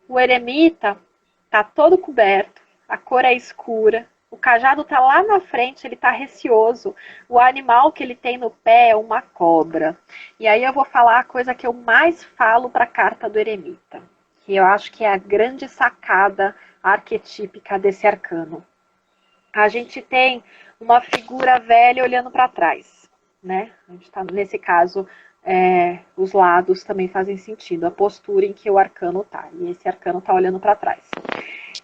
O eremita está todo coberto, a cor é escura, o cajado está lá na frente, ele está receoso. O animal que ele tem no pé é uma cobra. E aí eu vou falar a coisa que eu mais falo para a carta do eremita, que eu acho que é a grande sacada arquetípica desse arcano. A gente tem uma figura velha olhando para trás, né? A gente tá, nesse caso, os lados também fazem sentido, a postura em que o arcano tá. E esse arcano tá olhando para trás.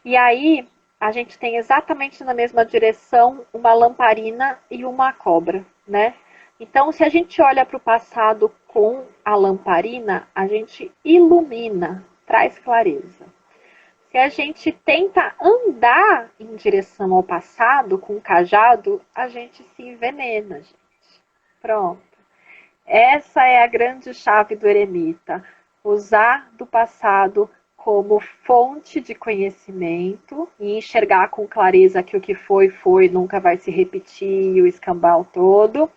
E aí, a gente tem exatamente na mesma direção uma lamparina e uma cobra, né? Então, se a gente olha para o passado com a lamparina, a gente ilumina, traz clareza. Se a gente tenta andar em direção ao passado com o cajado, a gente se envenena, gente. Pronto. Essa é a grande chave do eremita. Usar do passado como fonte de conhecimento e enxergar com clareza que o que foi, nunca vai se repetir, o escambau todo,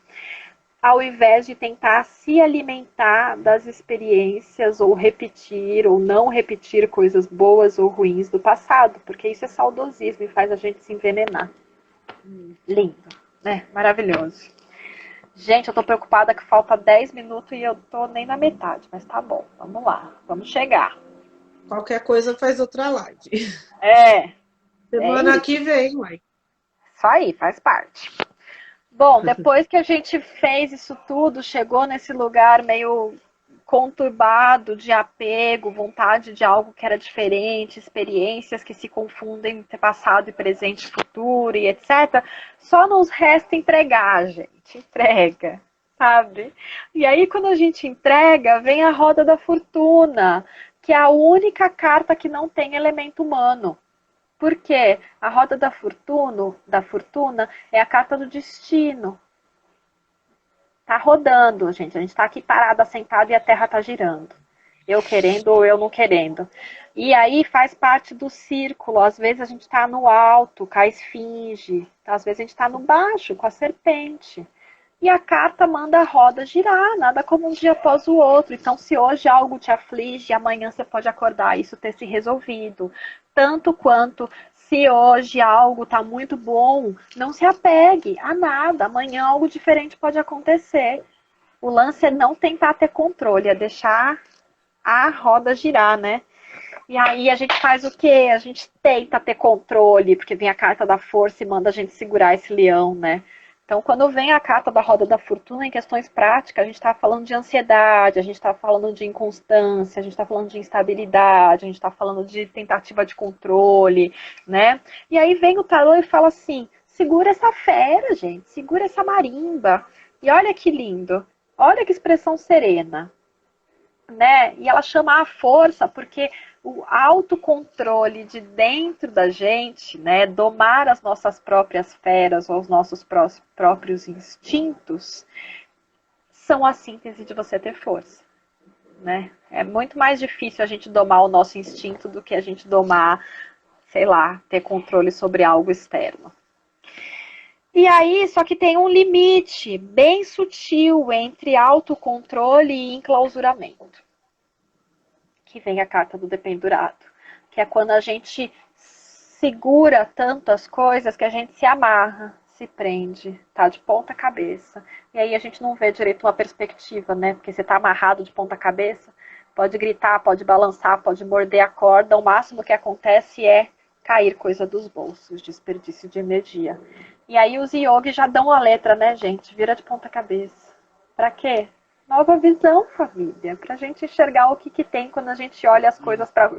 ao invés de tentar se alimentar das experiências ou repetir ou não repetir coisas boas ou ruins do passado, porque isso é saudosismo e faz a gente se envenenar. Lindo, né? Maravilhoso. Gente, eu tô preocupada que falta 10 minutos e eu tô nem na metade, mas tá bom, vamos lá, vamos chegar. Qualquer coisa faz outra live. É Semana isso. que vem, mãe. Isso aí, faz parte. Bom, depois que a gente fez isso tudo, chegou nesse lugar meio conturbado de apego, vontade de algo que era diferente, experiências que se confundem entre passado e presente e futuro e etc. Só nos resta entregar, gente. Entrega, sabe? E aí, quando a gente entrega, vem a roda da fortuna, que é a única carta que não tem elemento humano. Porque a roda da fortuna é a carta do destino. Tá rodando, gente. A gente tá aqui parada, sentada e a Terra tá girando. Eu querendo ou eu não querendo. E aí faz parte do círculo. Às vezes a gente tá no alto, com a esfinge. Às vezes a gente tá no baixo, com a serpente. E a carta manda a roda girar, nada como um dia após o outro. Então, se hoje algo te aflige, amanhã você pode acordar isso ter se resolvido. Tanto quanto se hoje algo está muito bom, não se apegue a nada. Amanhã algo diferente pode acontecer. O lance é não tentar ter controle, é deixar a roda girar, né? E aí a gente faz o quê? A gente tenta ter controle, porque vem a carta da força e manda a gente segurar esse leão, né? Então, quando vem a carta da roda da fortuna em questões práticas, a gente está falando de ansiedade, a gente está falando de inconstância, a gente está falando de instabilidade, a gente está falando de tentativa de controle, né? E aí vem o tarô e fala assim, segura essa fera, gente, segura essa marimba. E olha que lindo, olha que expressão serena, né? E ela chama a força porque o autocontrole de dentro da gente, né, domar as nossas próprias feras ou os nossos próprios instintos, são a síntese de você ter força, né? É muito mais difícil a gente domar o nosso instinto do que a gente domar, sei lá, ter controle sobre algo externo. E aí, só que tem um limite bem sutil entre autocontrole e enclausuramento. Que vem a carta do dependurado, que é quando a gente segura tantas coisas que a gente se amarra, se prende, tá de ponta cabeça. E aí a gente não vê direito uma perspectiva, né? Porque você tá amarrado de ponta cabeça, pode gritar, pode balançar, pode morder a corda, o máximo que acontece é cair coisa dos bolsos, desperdício de energia. E aí os yogis já dão a letra, né, gente? Vira de ponta cabeça. Pra quê? Nova visão, família. Pra gente enxergar o que tem quando a gente olha as coisas para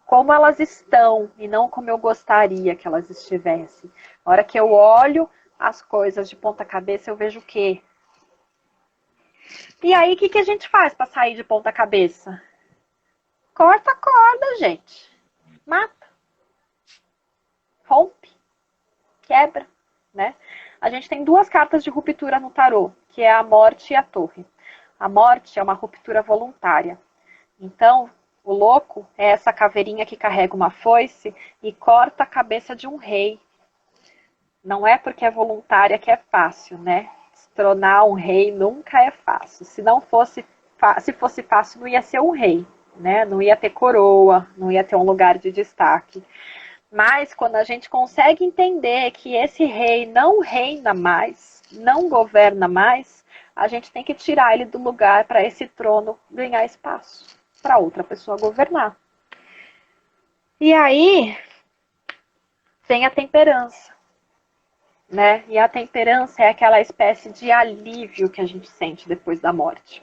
como elas estão e não como eu gostaria que elas estivessem. Na hora que eu olho as coisas de ponta cabeça, eu vejo o quê? E aí, o que a gente faz para sair de ponta cabeça? Corta a corda, gente. Mata. Rompe. Quebra, né? A gente tem duas cartas de ruptura no tarô, que é a morte e a torre. A morte é uma ruptura voluntária. Então, o louco é essa caveirinha que carrega uma foice e corta a cabeça de um rei. Não é porque é voluntária que é fácil, né? Destronar um rei nunca é fácil. Se fosse fácil, não ia ser um rei, né? Não ia ter coroa, não ia ter um lugar de destaque. Mas quando a gente consegue entender que esse rei não reina mais, não governa mais, a gente tem que tirar ele do lugar para esse trono ganhar espaço para outra pessoa governar. E aí vem a temperança, né? E a temperança é aquela espécie de alívio que a gente sente depois da morte.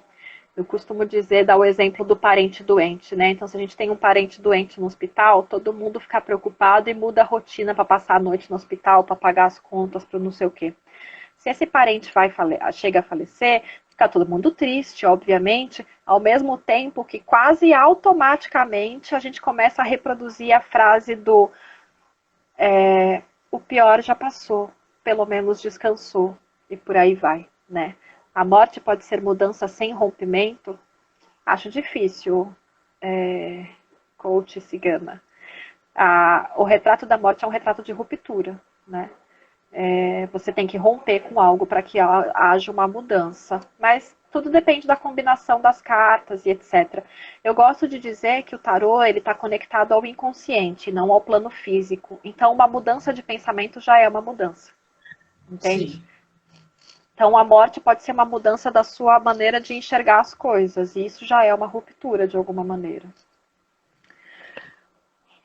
Eu costumo dizer, dar o exemplo do parente doente, né? Então, se a gente tem um parente doente no hospital, todo mundo fica preocupado e muda a rotina para passar a noite no hospital, para pagar as contas, para não sei o quê. Se esse parente chega a falecer, fica todo mundo triste, obviamente, ao mesmo tempo que quase automaticamente a gente começa a reproduzir a frase do o pior já passou, pelo menos descansou, e por aí vai, né? A morte pode ser mudança sem rompimento? Acho difícil, coach cigana. O retrato da morte é um retrato de ruptura, né? Você tem que romper com algo para que haja uma mudança. Mas tudo depende da combinação das cartas e etc. Eu gosto de dizer que o tarô está conectado ao inconsciente, não ao plano físico. Então, uma mudança de pensamento já é uma mudança. Entende? Sim. Então, a morte pode ser uma mudança da sua maneira de enxergar as coisas. E isso já é uma ruptura, de alguma maneira.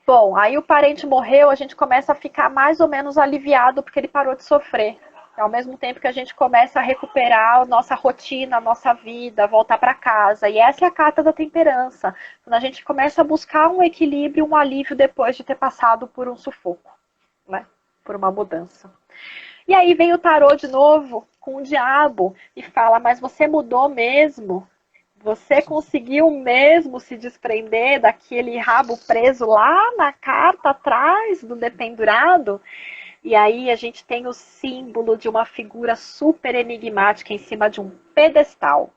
Bom, aí o parente morreu, a gente começa a ficar mais ou menos aliviado porque ele parou de sofrer. Ao mesmo tempo que a gente começa a recuperar a nossa rotina, a nossa vida, voltar para casa. E essa é a carta da temperança. Quando a gente começa a buscar um equilíbrio, um alívio depois de ter passado por um sufoco, né? Por uma mudança. E aí vem o tarô de novo com o diabo e fala, mas você mudou mesmo? Você conseguiu mesmo se desprender daquele rabo preso lá na carta atrás do dependurado? E aí a gente tem o símbolo de uma figura super enigmática em cima de um pedestal.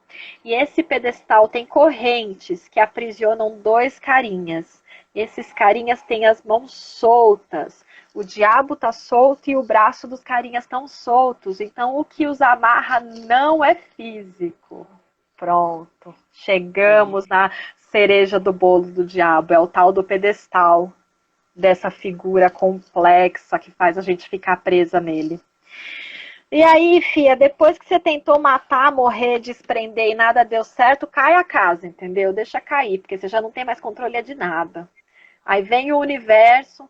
E esse pedestal tem correntes que aprisionam dois carinhas. Esses carinhas têm as mãos soltas. O diabo está solto e o braço dos carinhas estão soltos. Então o que os amarra não é físico. Pronto, chegamos na cereja do bolo do diabo, é o tal do pedestal, dessa figura complexa que faz a gente ficar presa nele. E aí, filha, depois que você tentou matar, morrer, desprender e nada deu certo, cai a casa, entendeu? Deixa cair, porque você já não tem mais controle de nada. Aí vem o universo,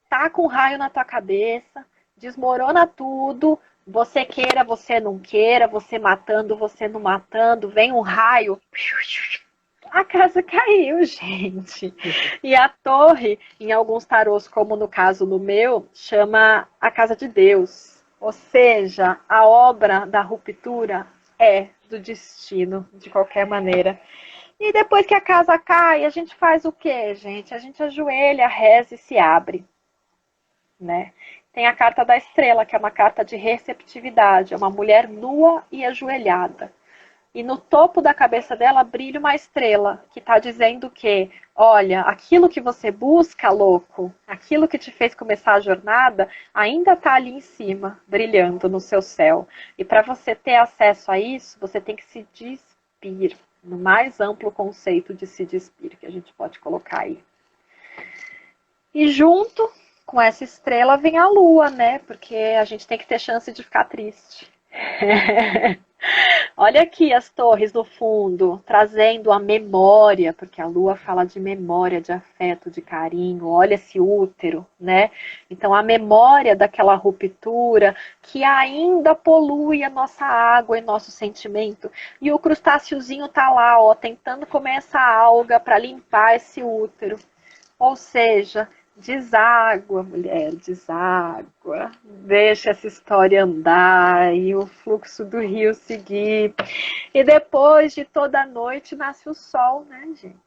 taca um raio na tua cabeça, desmorona tudo, Você queira, você não queira, você matando, você não matando, vem um raio, a casa caiu, gente. E a torre, em alguns tarôs, como no caso no meu, chama a casa de Deus. Ou seja, a obra da ruptura é do destino, de qualquer maneira. E depois que a casa cai, a gente faz o quê, gente? A gente ajoelha, reza e se abre, né? Tem a carta da estrela, que é uma carta de receptividade, é uma mulher nua e ajoelhada. E no topo da cabeça dela brilha uma estrela, que está dizendo que, olha, aquilo que você busca, louco, aquilo que te fez começar a jornada, ainda está ali em cima, brilhando no seu céu. E para você ter acesso a isso, você tem que se despir, no mais amplo conceito de se despir, que a gente pode colocar aí. E junto com essa estrela vem a lua, né? Porque a gente tem que ter chance de ficar triste. Olha aqui as torres no fundo, trazendo a memória, porque a lua fala de memória, de afeto, de carinho. Olha esse útero, né? Então a memória daquela ruptura que ainda polui a nossa água e nosso sentimento. E o crustáceozinho tá lá, ó, tentando comer essa alga para limpar esse útero. Ou seja, deságua, mulher, deságua. Deixa essa história andar e o fluxo do rio seguir. E depois de toda a noite nasce o sol, né, gente?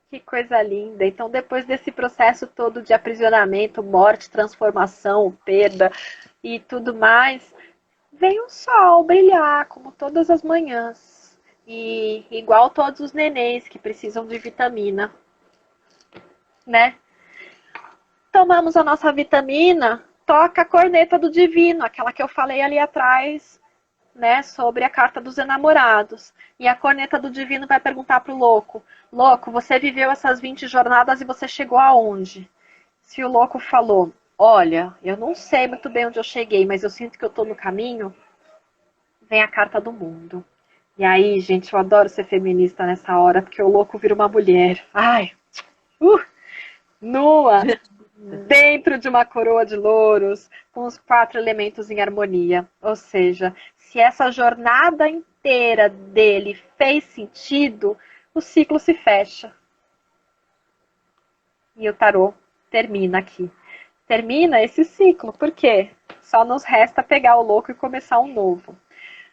Que coisa linda. Então, depois desse processo todo de aprisionamento, morte, transformação, perda e tudo mais, vem o sol brilhar, como todas as manhãs. E igual todos os nenéns que precisam de vitamina, né? Tomamos a nossa vitamina, toca a corneta do divino, aquela que eu falei ali atrás, né, sobre a carta dos enamorados. E a corneta do divino vai perguntar pro louco: louco, você viveu essas 20 jornadas e você chegou aonde? Se o louco falou: olha, eu não sei muito bem onde eu cheguei, mas eu sinto que eu tô no caminho, vem a carta do mundo. E aí, gente, eu adoro ser feminista nessa hora, porque o louco vira uma mulher. Ai, nua, dentro de uma coroa de louros, com os 4 elementos em harmonia. Ou seja, se essa jornada inteira dele fez sentido, o ciclo se fecha. E o tarô termina aqui. Termina esse ciclo, por quê? Só nos resta pegar o louco e começar um novo.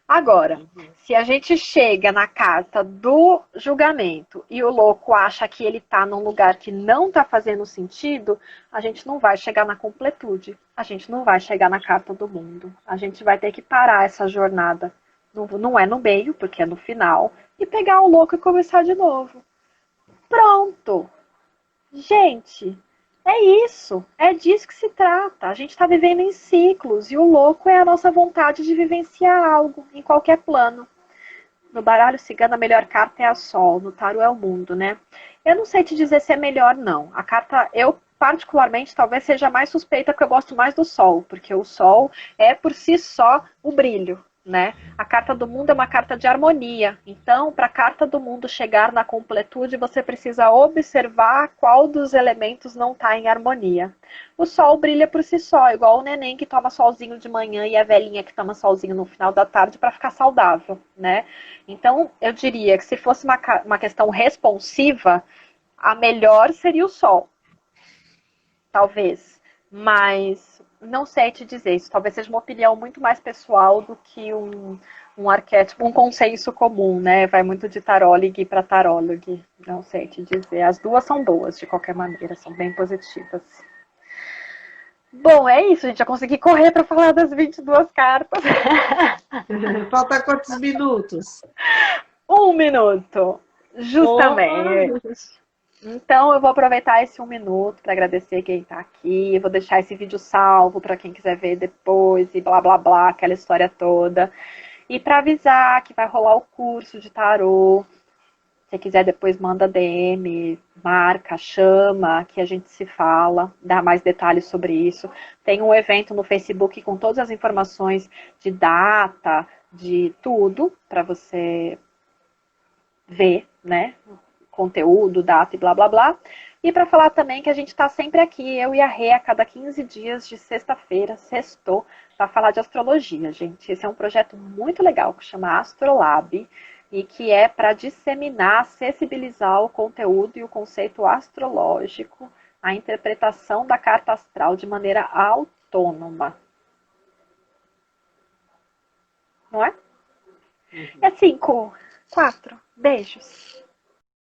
Agora, se a gente chega na carta do julgamento e o louco acha que ele está num lugar que não está fazendo sentido, a gente não vai chegar na completude, a gente não vai chegar na carta do mundo. A gente vai ter que parar essa jornada. Não é no meio, porque é no final, e pegar o louco e começar de novo. Pronto! Gente, é isso, é disso que se trata. A gente está vivendo em ciclos e o louco é a nossa vontade de vivenciar algo em qualquer plano. No baralho cigano, a melhor carta é a Sol, no tarô é o mundo, né? Eu não sei te dizer se é melhor, não. A carta, eu particularmente, talvez seja mais suspeita porque eu gosto mais do Sol, porque o Sol é por si só o brilho, né? A carta do mundo é uma carta de harmonia. Então, para a carta do mundo chegar na completude, você precisa observar qual dos elementos não está em harmonia. O sol brilha por si só, igual o neném que toma solzinho de manhã e a velhinha que toma solzinho no final da tarde para ficar saudável, né? Então, eu diria que se fosse uma questão responsiva, a melhor seria o sol. Talvez. Mas não sei te dizer. Isso talvez seja uma opinião muito mais pessoal do que um arquétipo, um consenso comum, né? Vai muito de tarólogo para tarólogo. Não sei te dizer. As duas são boas, de qualquer maneira. São bem positivas. Bom, é isso. A gente já consegui correr para falar das 22 cartas. Falta quantos minutos? 1 minuto. Justamente. Então, eu vou aproveitar esse 1 minuto para agradecer quem está aqui. Eu vou deixar esse vídeo salvo para quem quiser ver depois e blá blá blá, aquela história toda. E para avisar que vai rolar o curso de tarô. Se quiser, depois manda DM, marca, chama, que a gente se fala, dá mais detalhes sobre isso. Tem um evento no Facebook com todas as informações de data, de tudo, para você ver, né? Conteúdo, data e blá blá blá. E para falar também que a gente está sempre aqui, eu e a Rê, a cada 15 dias de sexta-feira, sextou, para falar de astrologia, gente. Esse é um projeto muito legal que chama Astrolab e que é para disseminar, acessibilizar o conteúdo e o conceito astrológico, a interpretação da carta astral de maneira autônoma. Não é? É 5, 4, beijos.